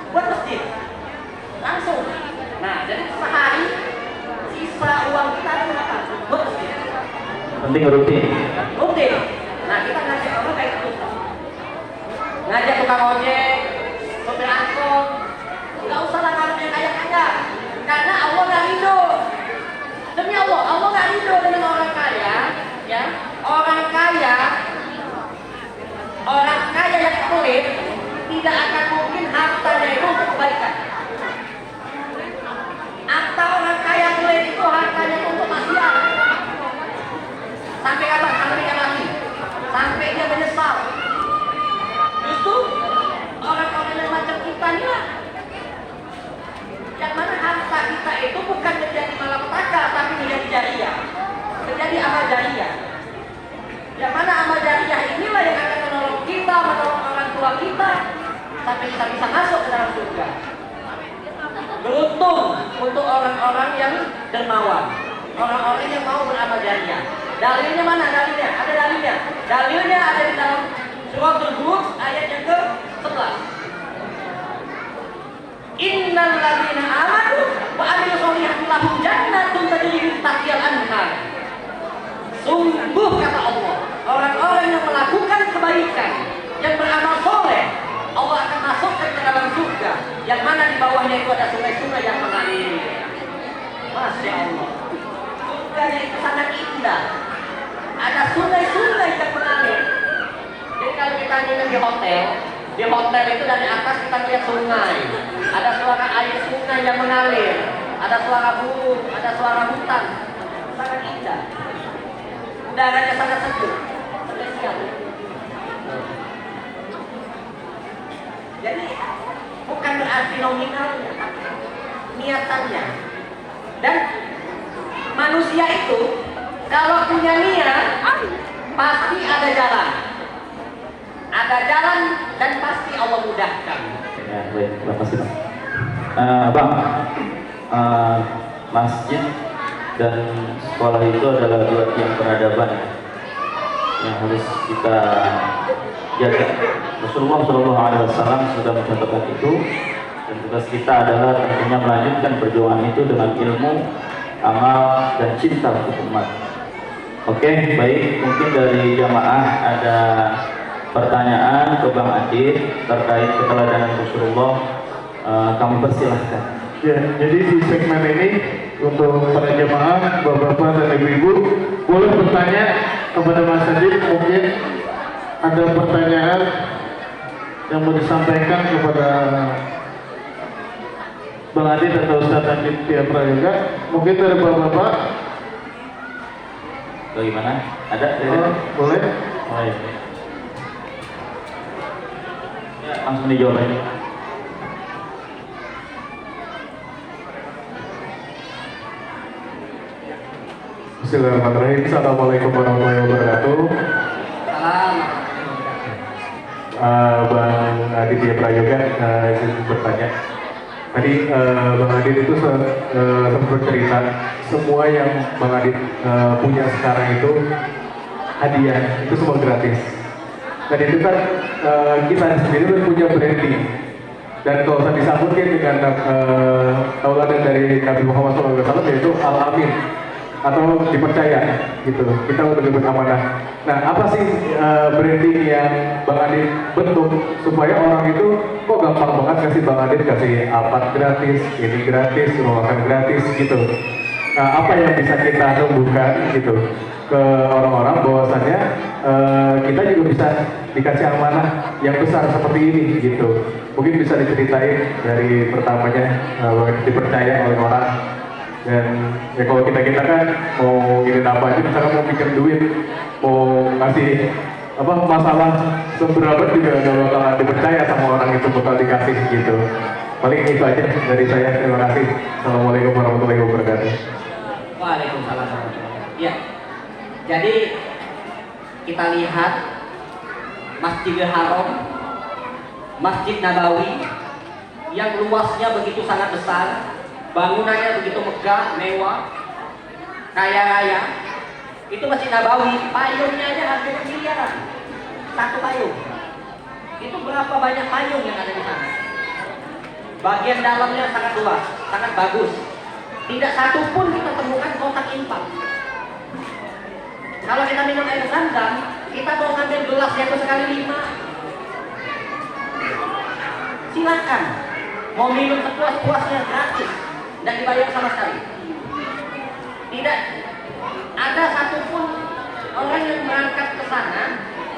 Buat masjid. Langsung. Nah jadi sehari sisa uang kita itu apa? Buat masjid. Penting rutin. Nah kita ngajak orang kayak gitu. Ngajak tukang ojek, sopir angkot. Nggak usah lah kalau yang kaya-kaya. Karena Allah nggak ridho. Demi Allah nggak ridho dengan orang kaya, ya. Orang kaya yang pelit tidak akan mungkin hartanya itu untuk kebaikan. Atau orang kaya pelit itu hartanya untuk maksiat. Sampai kapan? Sampai dia mati. Sampai dia menyesal. Justru orang-orang yang macam kita ini lah. Yang mana harta kita itu bukan menjadi malapetaka, tapi menjadi jariah, menjadi amal jariah. Yang mana amal jariah inilah yang akan menolong kita, menolong orang tua kita, sampai kita bisa masuk ke dalam surga. Beruntung untuk orang-orang yang dermawan, orang-orang yang mau beramal jariah. Dalilnya mana? Ada dalilnya. Dalilnya ada di dalam surah Al-Hud ayat yang ke-11. Innal ladzina amanu wa amilus solihati lahum jannatun tajri min tahtiha al-anhar. Sungguh kata Allah, orang-orang yang melakukan kebaikan, yang beramal soleh, Allah akan masukkan ke dalam surga, yang mana di bawahnya itu ada sungai-sungai yang mengalir. Masya Allah, surganya itu sangat indah. Ada sungai-sungai yang mengalir. Jadi kalau kita nginep di hotel itu dari atas kita lihat sungai. Ada suara air sungai yang mengalir, ada suara burung, ada suara hutan. Sangat indah. Udaranya sangat sejuk, spesial. Jadi bukan berarti nominalnya, tapi niatannya. Dan manusia itu kalau punya niat pasti ada jalan. Ada jalan dan pasti Allah mudahkan. Ya, baik, terima kasih Bang. Bang, masjid dan sekolah itu adalah dua tiang peradaban yang harus kita jaga. Rasulullah SAW sudah mencontohkan itu, dan tugas kita adalah tentunya melanjutkan perjuangan itu dengan ilmu, amal, dan cinta untuk umat. Oke, baik, mungkin dari jamaah ada pertanyaan ke Bang Adit terkait keteladanan Rasulullah, kami persilahkan. Ya, jadi di segmen ini untuk para jemaah, bapak-bapak dan ibu-ibu boleh bertanya kepada Mas Adit. Mungkin ada pertanyaan yang mau disampaikan kepada Bang Adit atau Ustaz Adit Tiap Prayoga. Mungkin dari bapak-bapak. Bagaimana? Ada? Boleh? Oh, iya. Ya, langsung dijawab aja. Bismillahirrahmanirrahim. Assalamualaikum warahmatullahi wabarakatuh. Salam. Bang Aditya Prayoga, saya ingin bertanya. Tadi Bang Adit itu sempat bercerita semua yang Bang Adit punya sekarang itu hadiah, itu semua gratis. Dan itu kan kita sendiri kan punya branding. Dan kalau saya disambutkan dengan tauladan dari Nabi Muhammad SAW yaitu Al-Amin. atau dipercaya gitu. Kita untuk dapat amanah. Nah, apa sih branding yang Bang Adit bentuk supaya orang itu kok gampang banget kasih Bang Adit kasih apart gratis, ini gratis, rumah makan gratis gitu. Nah, apa yang bisa kita tumbuhkan gitu ke orang-orang bahwasannya kita juga bisa dikasih amanah yang besar seperti ini gitu. Mungkin bisa diceritain dari pertamanya dipercaya oleh orang. Dan ya kalau kita kan mau ingin apa aja, misalkan mau pikir duit, mau ngasih apa masalah seberapa juga gak bakal dipercaya sama orang itu bakal dikasih gitu. Paling itu aja dari saya. Terima kasih. Assalamualaikum warahmatullahi wabarakatuh. Waalaikumsalam warahmatullahi wabarakatuh. Ya, jadi kita lihat Masjidil Haram, Masjid Nabawi yang luasnya begitu sangat besar, bangunannya begitu megah, mewah, kaya raya. Itu Masjid Nabawi, payungnya aja harganya miliaran. Satu payung. Itu berapa banyak payung yang ada di sana? Bagian dalamnya sangat luas, sangat bagus. Tidak satu pun kita temukan kotak infak. Kalau kita minum air Zam-Zam, kita mau ngambil gelasnya itu sekali 5. Silakan. Mau minum sepuas-puasnya gratis, tidak dibayar sama sekali. Tidak ada satupun orang yang berangkat ke sana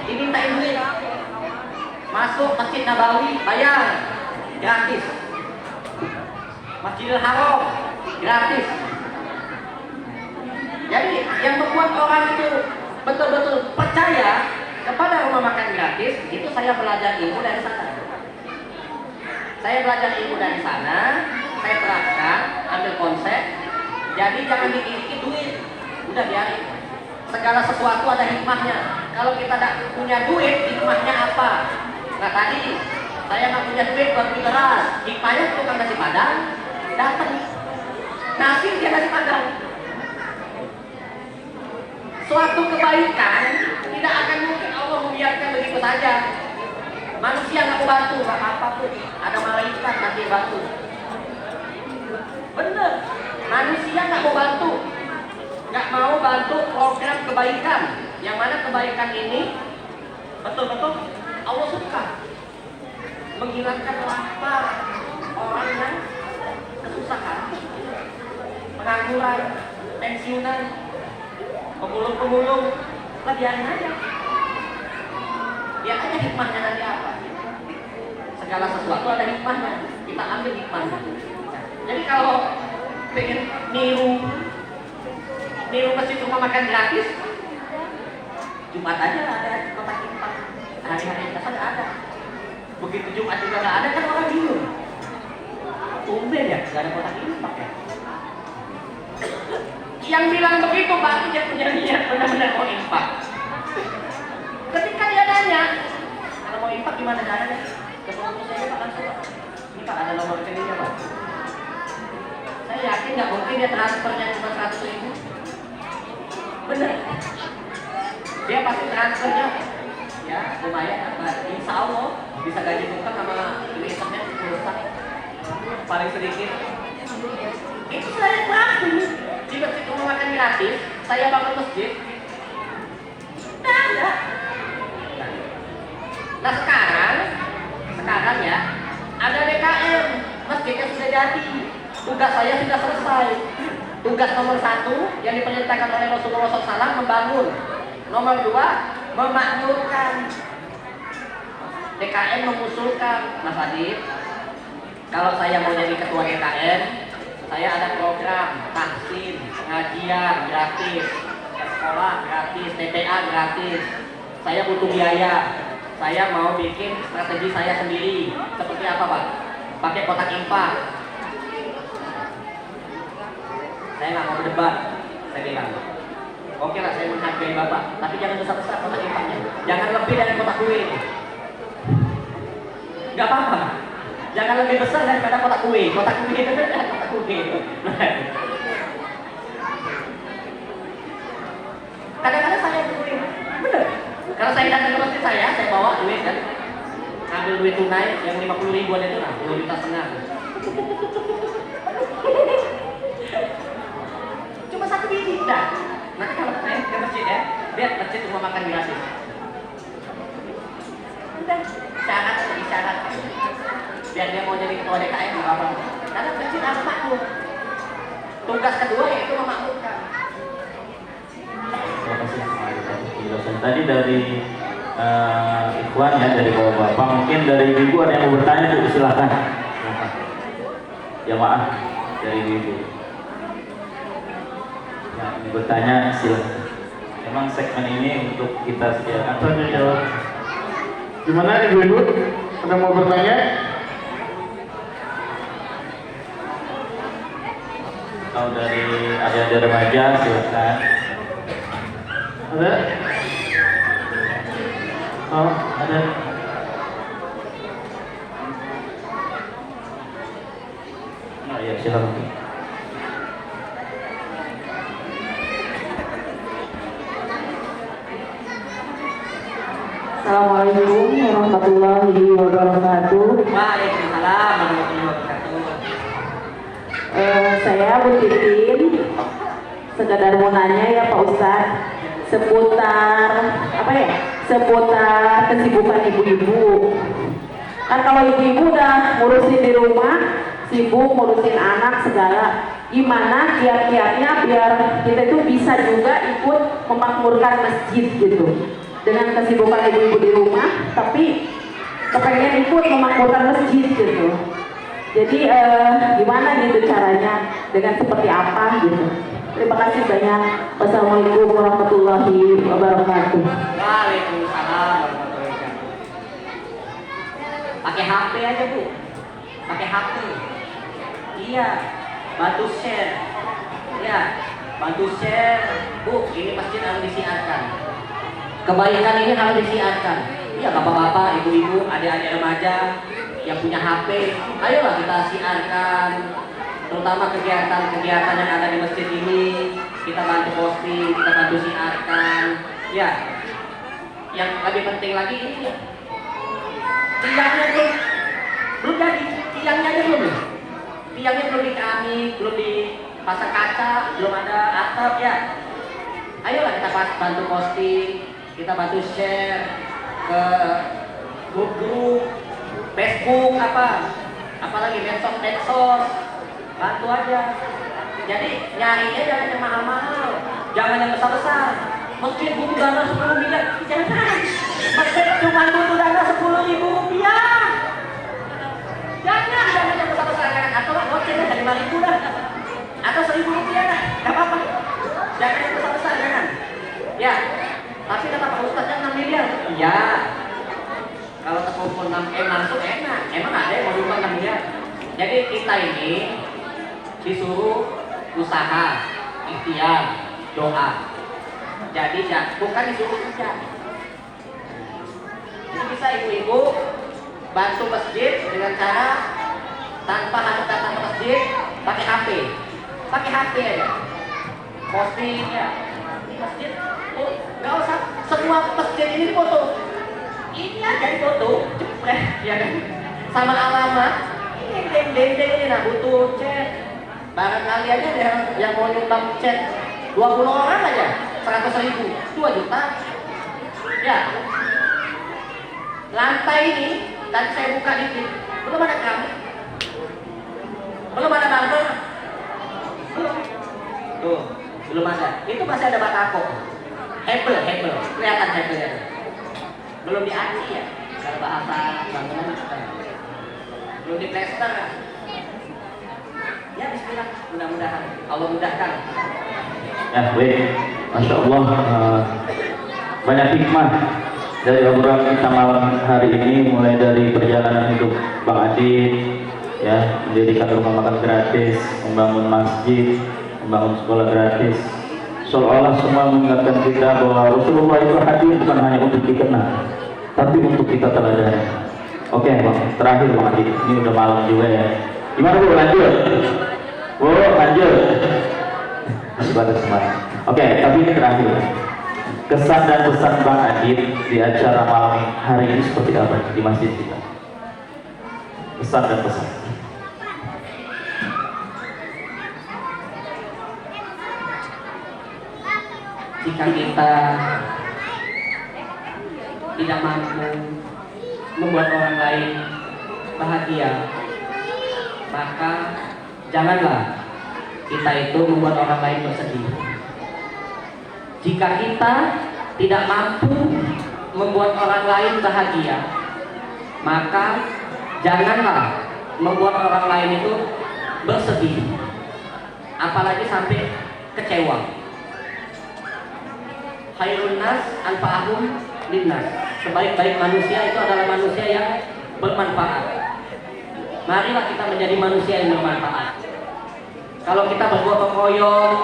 dimintain duit. Masuk Masjid Nabawi bayar gratis. Masjidil Haram gratis. Jadi yang membuat orang itu betul-betul percaya kepada rumah makan gratis, itu saya belajar ilmu dari sana. Saya belajar ilmu dari sana, saya terapkan, ambil konsep. Jadi jangan dikit-dikit duit, udah biarin. Segala sesuatu ada hikmahnya. Kalau kita tidak punya duit, hikmahnya apa? Nah tadi saya nggak punya duit buat beli beras, hikmahnya tukang nasi padang datang, nasi dia nasi padang. Suatu kebaikan tidak akan mungkin Allah membiarkan begitu saja. Manusia nggak mau bantu, nggak apa-apa pun. Ada malaikat nanti bantu. Bener, manusia nggak mau bantu, nggak mau bantu program kebaikan. Yang mana kebaikan ini betul-betul Allah suka menghilangkan lapar orang yang kesusahan, pengangguran, pensiunan, pemulung-pemulung, lah biarin aja. Lihat aja hikmahnya nanti apa. Segala sesuatu ada hikmahnya, kita ambil hikmahnya. Jadi kalau pengen niru masjid rumah makan gratis, Jumat aja ada kotak infak, hari-hari biasa nggak ada. Begitu Jumat juga nggak ada kan orang bingung. Tumben ya, nggak ada kotak infak ya. Yang bilang begitu berarti dia punya niat benar-benar mau infak. Ketika dia nanya, kalau mau infak gimana caranya? Ketemu saya Pak langsung Pak. Ini Pak ada nomor rekeningnya Pak. Saya yakin nggak mungkin dia transfernya cuma 100.000. Bener. Dia pasti transfernya ya lumayan, insya Allah bisa gaji bukan sama internet pulsa paling sedikit. Itu saya praktis. Di masjid rumah makan gratis, saya bangun masjid. Tidak ada. Nah sekarang ya ada DKM, masjidnya sudah jadi. Tugas saya sudah selesai. Tugas nomor 1 yang diperintahkan oleh Rasulullah SAW membangun. Nomor 2 memakmurkan. DKM mengusulkan, Mas Adit, kalau saya mau jadi ketua DKM, saya ada program tahsin, pengajian gratis, sekolah gratis, TPA gratis. Saya butuh biaya. Saya mau bikin strategi saya sendiri. Seperti apa Pak? Pakai kotak infak. Saya nggak mau berdebat. Saya bilang, oke lah saya menghargai Bapak, tapi jangan besar-besar kotak infaknya. Jangan lebih dari kotak kue. Nggak apa-apa. Jangan lebih besar daripada kotak kue. Kotak kue itu kan kotak kue. Kadang-kadang saya bener. Kalau saya datang ke masjid saya bawa duit kan, ambil duit tunai yang 50 ribuan itu lah, 2,5 juta. Cuma 1 biji, dah. lihat masjid rumah makan gratis. Udah, syarat atau isyarat. Biar dia mau jadi ketua DKM nggak apa-apa. Karena masjid harus makmur. Tugas kedua yaitu memakmurkan. Terima kasih penjelasan tadi dari Ikhwan ya, dari bapak-bapak. Mungkin dari ibu ada yang mau bertanya, Bu, silakan. Ya maaf, dari ibu. Yang mau bertanya silakan. Memang segmen ini untuk kita sediakan. Tanya jawab. Gimana ibu-ibu? Ada mau bertanya? Kalau dari adik-adik remaja silakan. Ada? Oh, ada. Oh iya, silakan. Assalamualaikum warahmatullahi wabarakatuh. Waalaikumsalam warahmatullahi wabarakatuh. Saya Bu Titin, sekedar mau nanya ya Pak Ustadz, seputar apa ya? Seputar kesibukan ibu-ibu. Kan kalau ibu-ibu udah ngurusin di rumah, sibuk ngurusin anak segala, gimana kiat-kiatnya biar kita itu bisa juga ikut memakmurkan masjid gitu. Dengan kesibukan ibu-ibu di rumah, tapi kepengen ikut memakmurkan masjid gitu. Jadi gimana gitu caranya, dengan seperti apa gitu. Terima kasih banyak. Wassalamualaikum warahmatullahi wabarakatuh. Waalaikumsalam warahmatullahi wabarakatuh. Pakai HP aja Bu, pakai HP. Iya, bantu share. Iya, bantu share. Bu, ini masjid harus disiarkan. Kebaikan ini harus disiarkan. Iya, bapak-bapak, ibu-ibu, adik-adik remaja yang punya HP, ayolah kita siarkan. Terutama kegiatan-kegiatan yang ada di masjid ini, kita bantu posting, kita bantu siarkan. Ya, yang lebih penting lagi ini ya, tiangnya belum jadi, tiangnya aja belum. Tiangnya belum dikeramik, belum dipasang kaca, belum ada atap ya. Ayolah kita bantu posting, kita bantu share ke grup-grup Facebook apalagi medsos, bantu aja. Jadi nyarinya jangan yang mahal-mahal, jangan yang besar-besar. Mungkin butuh dana 10 miliar, jangan. Masjid cuma butuh dana 10.000 rupiah. Jangan yang besar-besar, atau gocengnya jadi 5.000 dah, atau 1.000 rupiah dah, nggak apa-apa. Jangan yang besar-besar, jangan. Ya, tapi kata Pak Ustadznya 6 miliar. Iya. Kalau terkumpul 6M langsung enak. Emang ada yang mau nyumbang 6 miliar? Jadi kita ini disuruh usaha, ikhtiar, doa. Jadi bukan disuruh kerja. Jadi bisa ibu-ibu bantu masjid dengan cara tanpa harus datang ke masjid, pakai HP. Pakai HP aja. Posting ya. Di masjid, oh, nggak usah semua masjid ini foto. Ini aja di foto, cepret, ya kan? Sama alamat, ini deng ini, nah butuh chat. Barangkali aja yang mau nyumbang chat 20 orang aja, 100.000, 2 juta. Ya, lantai ini, tadi saya buka dikit, belum ada keramik, belum ada marmer, tuh, belum ada. Itu masih ada batako, hebel, kelihatan hebelnya. Belum diaci ya, kalau bahasa bangunan belum diplester. Ya bismillah, mudah-mudahan Allah mudahkan. Ya baik, Masya Allah, banyak hikmah dari obrolan kita malam hari ini, mulai dari perjalanan hidup Bang Adi, ya, mendirikan rumah makan gratis, membangun masjid, membangun sekolah gratis. Seolah-olah semua mengingatkan kita bahwa Rasulullah itu hadir bukan hanya untuk dikenal, tapi untuk kita teladani. Oke, Bang, terakhir Bang Adi, ini udah malam juga ya. Gimana Bu, lanjut? Bu, lanjut. Masih batas semangat. Oke, tapi ini terakhir. Kesan dan pesan Bang Adi di acara malam hari ini seperti apa di masjid kita? Kesan dan pesan. jika kita tidak mampu membuat orang lain bahagia, maka janganlah kita itu membuat orang lain bersedih. Jika kita tidak mampu membuat orang lain bahagia, maka janganlah membuat orang lain itu bersedih, apalagi sampai kecewa. Khairun nas anfa'ahum linnas. Sebaik-baik manusia itu adalah manusia yang bermanfaat. Marilah kita menjadi manusia yang bermanfaat. Kalau kita bergotong royong,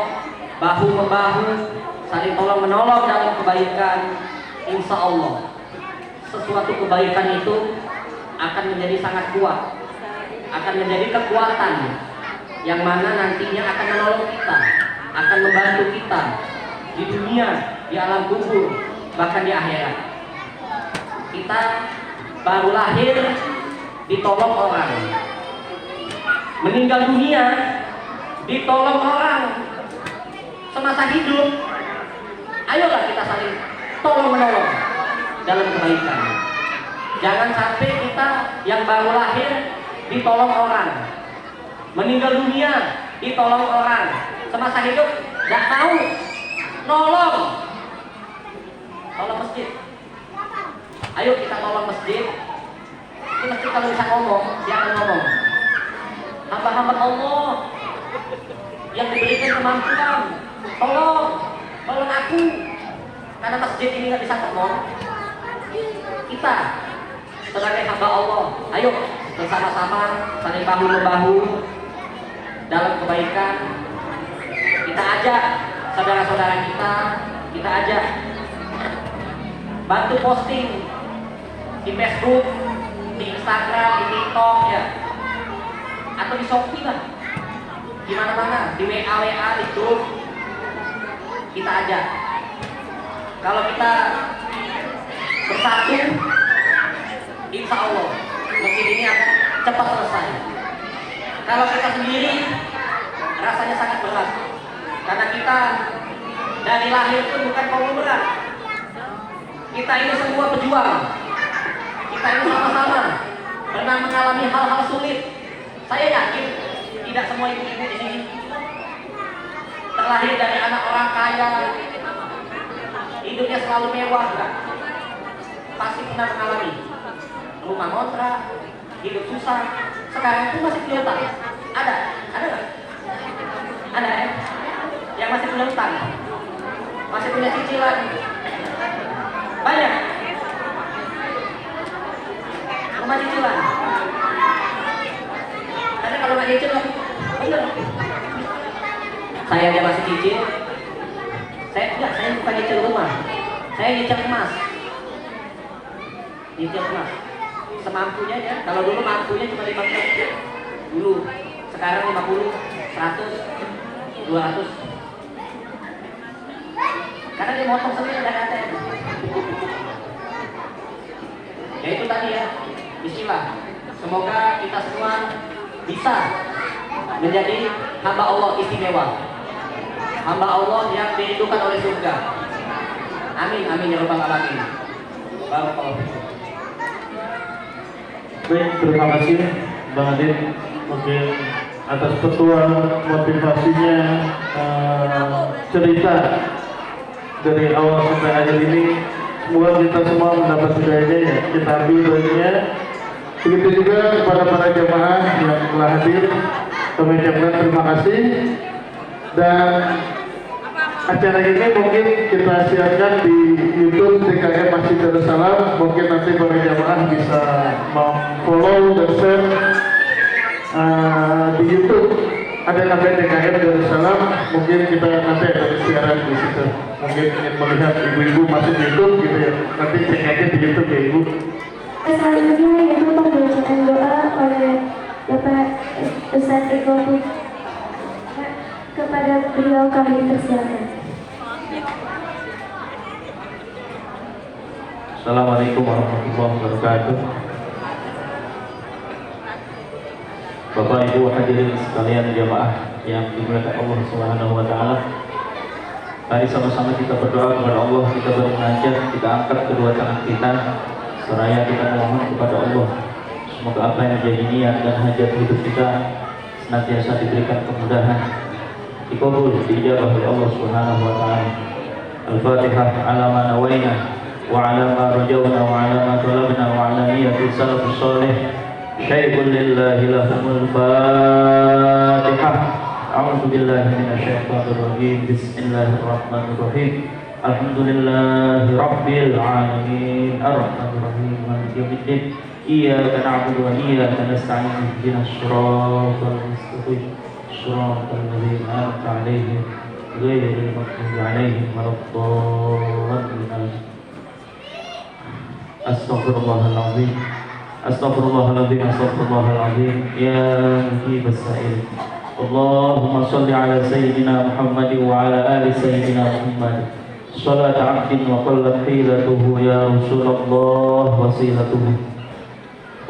bahu membahu, saling tolong menolong dalam kebaikan, insya Allah sesuatu kebaikan itu akan menjadi sangat kuat, akan menjadi kekuatan yang mana nantinya akan menolong kita, akan membantu kita di dunia, di alam kubur, bahkan di akhirat. Kita baru lahir ditolong orang, meninggal dunia ditolong orang. Semasa hidup ayolah kita saling tolong menolong dalam kebaikan. Jangan sampai kita yang baru lahir ditolong orang, meninggal dunia ditolong orang, semasa hidup nggak tahu nolong masjid. Ayo kita tolong masjid. Ini masjid kalau bisa ngomong, dia akan ngomong. Hamba-hamba Allah yang diberikan kemampuan, tolong aku, karena masjid ini nggak bisa ngomong. Kita sebagai hamba Allah, ayo bersama-sama saling bahu membahu dalam kebaikan. Kita ajak saudara-saudara kita ajak bantu posting di Facebook, di Instagram, di TikTok ya, atau di Shopee lah, di mana-mana, di WA, di grup. Kita ajak. Kalau kita bersatu, insya Allah mungkin ini akan cepat selesai. Kalau kita sendiri, rasanya sangat berat, karena kita dari lahir itu bukan kaum berat. Kita ini semua pejuang. Kita ini sama-sama pernah mengalami hal-hal sulit. Saya yakin tidak semua ibu-ibu di sini terlahir dari anak orang kaya, hidupnya selalu mewah, enggak? Pasti pernah mengalami rumah kontrak, hidup susah. Sekarang itu masih punya utang. Ada nggak? Ada ya? Yang masih punya utang, masih punya cicilan. Banyak rumah cicilan. Karena kalau nggak cicil, bener. Saya aja masih cicil. Saya bukan cicil rumah. Saya cicil emas. Cicil emas. Semampunya ya. Kalau dulu mampunya cuma 50 dulu. Sekarang 50, 100, 200. Karena dia motong sendiri dari ATM. Ya itu tadi ya, bismillah. Semoga kita semua bisa menjadi hamba Allah istimewa, hamba Allah yang dirindukan oleh surga. Amin, amin ya rabbal alamin. Barakallahu fikum. Baik, terima kasih Bang Adit mungkin atas petuah motivasinya, cerita dari awal sampai akhir ini. Semoga kita semua mendapat hidayahnya ya, kita ambil hidayahnya. Begitu juga kepada para jemaah yang telah hadir, kami ucapkan terima kasih. Dan acara ini mungkin kita siarkan di YouTube TKM Masjid Darussalam. Mungkin nanti para jemaah bisa follow dan share di YouTube. Ada namanya TKM Darussalam. Mungkin kita nanti ada siaran di situ. Mungkin ingin melihat ibu-ibu masuk YouTube gitu ya. Nanti cek aja di YouTube ya Ibu. Selanjutnya yaitu pembacaan doa oleh Bapak Ustaz Eko. Kepada beliau kami persilakan. Assalamualaikum warahmatullahi wabarakatuh. Bapak Ibu hadirin sekalian jamaah yang dimuliakan Allah Subhanahu wa taala. Mari sama-sama kita berdoa kepada Allah, kita bermunajat, kita angkat kedua tangan kita, seraya kita mohon kepada Allah. Semoga apa yang menjadi niat dan hajat hidup kita senantiasa diberikan kemudahan, dikabul, diijabah oleh Allah Subhanahu wa taala. Al-Fatihah ala ma nawaina wa ala ma rajawna wa ala ma talabna wa ala niyyati salafus salih. Syai'un lillahi lahumul Fatihah. A'udzu billahi minasyaitonir rajim. Bismillahirrahmanirrahim. Alhamdulillahi rabbil alamin. Arrahmanir rahim. Maliki yaumiddin. Iyyaka na'budu wa iyyaka nasta'in. Ihdinas shiratal mustaqim. Shiratal ladzina an'amta 'alaihim ghairil maghdubi 'alaihim waladdallin. Astaghfirullahaladzim. Astaghfirullahaladzim. Astaghfirullahaladzim. Ya mujibas sa'il. Allahumma salli ala Sayyidina Muhammad wa ala ali Sayyidina Muhammad. Salat abdin wa qallat hilatuhu ya Rasulullah wasilatuhu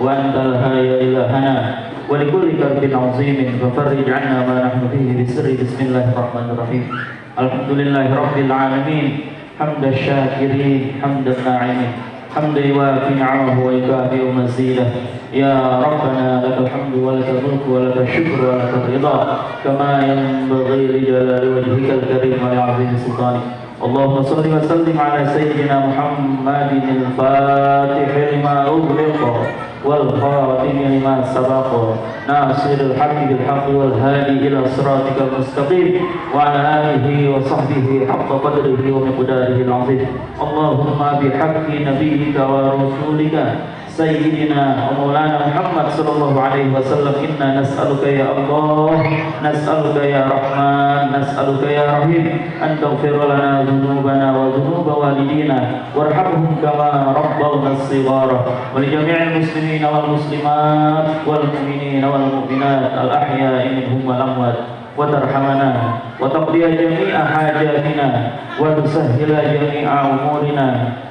wa antal haya ilahana wa likulli karbin azimin fafarrij anna ma nahnu fihi bisirri. Bismillahirrahmanirrahim. Alhamdulillahi rabbil alamin. Hamdan syakirin, hamdan na'imin, hamdan yuwafi ni'amahu wa yukafi'u mazidah. Ya Rabbana lakal hamdu wa lakal mulku wa lakal syukru wa lakal ridha kama yanbaghi li jalali wajhikal karim wa li'azimi sultanik. Allahumma salli wa sallim ala Sayyidina Muhammadin al-Fatih lima ughliqa wal khatim lima sabaqa nasiril haqqi bil haqqi wal hadi ila siratikal mustaqim wa ala alihi wa sahbihi haqqa qadrihi wa miqdarihi al-'azim. Allahumma bihaqqi nabiyyika wa rasulika Sayyidina wa Maulana Muhammad sallallahu alaihi wasallam, inna nas'aluka ya Allah, nas'aluka ya Rahman, nas'aluka ya Rahim an taghfir lana dhunubana wa dhunuba walidina warhamhum kama rabbawna shighara wa li jami'il muslimina wal muslimat wal mu'minina wal mu'minat al ahya'i minhum wal amwat wa tarhamana wa taqdiya jami'a hajatina wa tusahhila jami'a umurina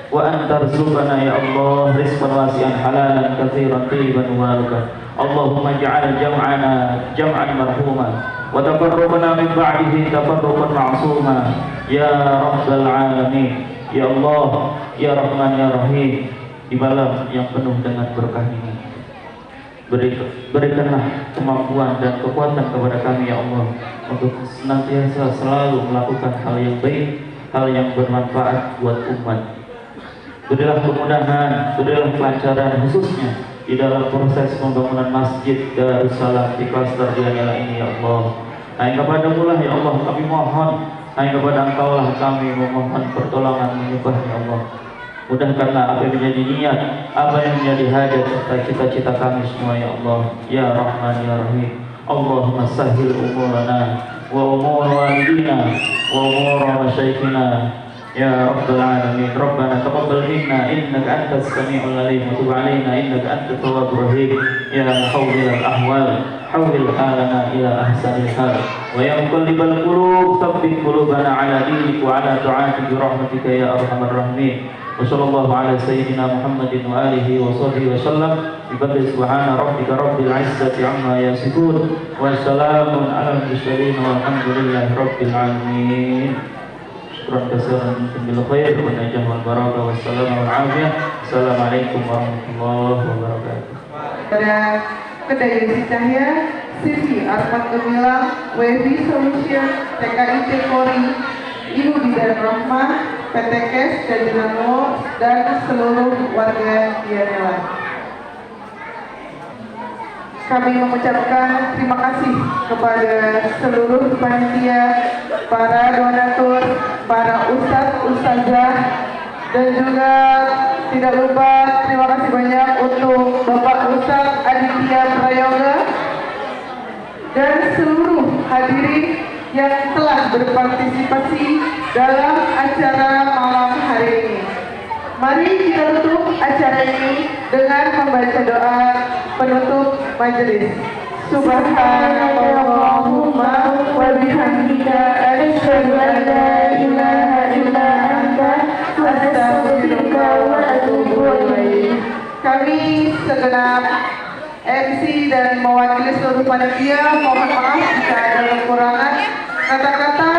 wa antarzuqana ya Allah rizqan wasi'an halalan katsiran thayyiban mubarakan. Allahumma ij'al jam'ana jam'an marhuma wa tafarruqana min ba'dihi tafarruqan ma'suma ya rabbal alamin. Ya Allah, ya Rahman, ya Rahim, di malam yang penuh dengan berkah ini berikanlah kemampuan dan kekuatan kepada kami ya Allah untuk senantiasa selalu melakukan hal yang baik, hal yang bermanfaat buat umat. Berilah kemudahan, berilah kelancaran khususnya di dalam proses pembangunan masjid Darussalam di klaster Dianela ini ya Allah. Hanya kepadamu lah ya Allah kami mohon, hanya kepada Engkau lah kami memohon pertolongan menyembah ya Allah. Mudahkanlah apa yang menjadi niat, apa yang menjadi hajat serta cita-cita kami semua ya Allah. Ya Rahman ya Rahim. Allahumma sahhil umurana wa umur walidina wa umur masyayikhina ya Rabbal Alamin. Rabbana taqabbal minna innaka antas sami'ul alim wa tub 'alaina innaka antat tawwabur rahim. Ya muhawwilal ahwal hawwil halana ila ahsanil hal wa ya muqallibal qulub tsabbit qulubana 'ala dinik wa 'ala ta'atik bi rahmatika ya arhamar rahimin. Wa sallallahu ala sayyidina Muhammadin wa alihi wa sahbihi wa sallam. Bi fadli subhana rabbika rabbil 'izzati 'amma yasifun wa salamun 'alal mursalin walhamdulillahi rabbil alamin. Syukran katsiran bil khair wa najah wal barakah wassalamu wal afiyah. Assalamualaikum warahmatullahi wabarakatuh. Pada Kedai Desi Cahya, Siti Arfat Gemilang, WFB Solution, TKIP Polri, Ibu Didan Rahmah, PT Kes dan Dinamo, dan seluruh warga Dianela. Kami mengucapkan terima kasih kepada seluruh panitia, para donatur, para ustadz, ustazah, dan juga tidak lupa terima kasih banyak untuk Bapak Ustadz Aditya Prayoga dan seluruh hadirin yang telah berpartisipasi dalam acara malam hari ini. Mari kita tutup acara ini dengan membaca doa penutup majelis. Subhanallahumma wa bihamdika asyhadu an la ilaha illa anta astaghfiruka wa atubu ilaik. Kami segenap MC dan mewakili seluruh panitia mohon maaf jika ada kekurangan kata-kata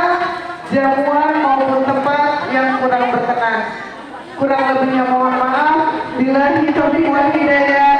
jamuan maupun tempat yang kurang berkenan. Kurang lebihnya mohon maaf. Billahi taufiq wal hidayah.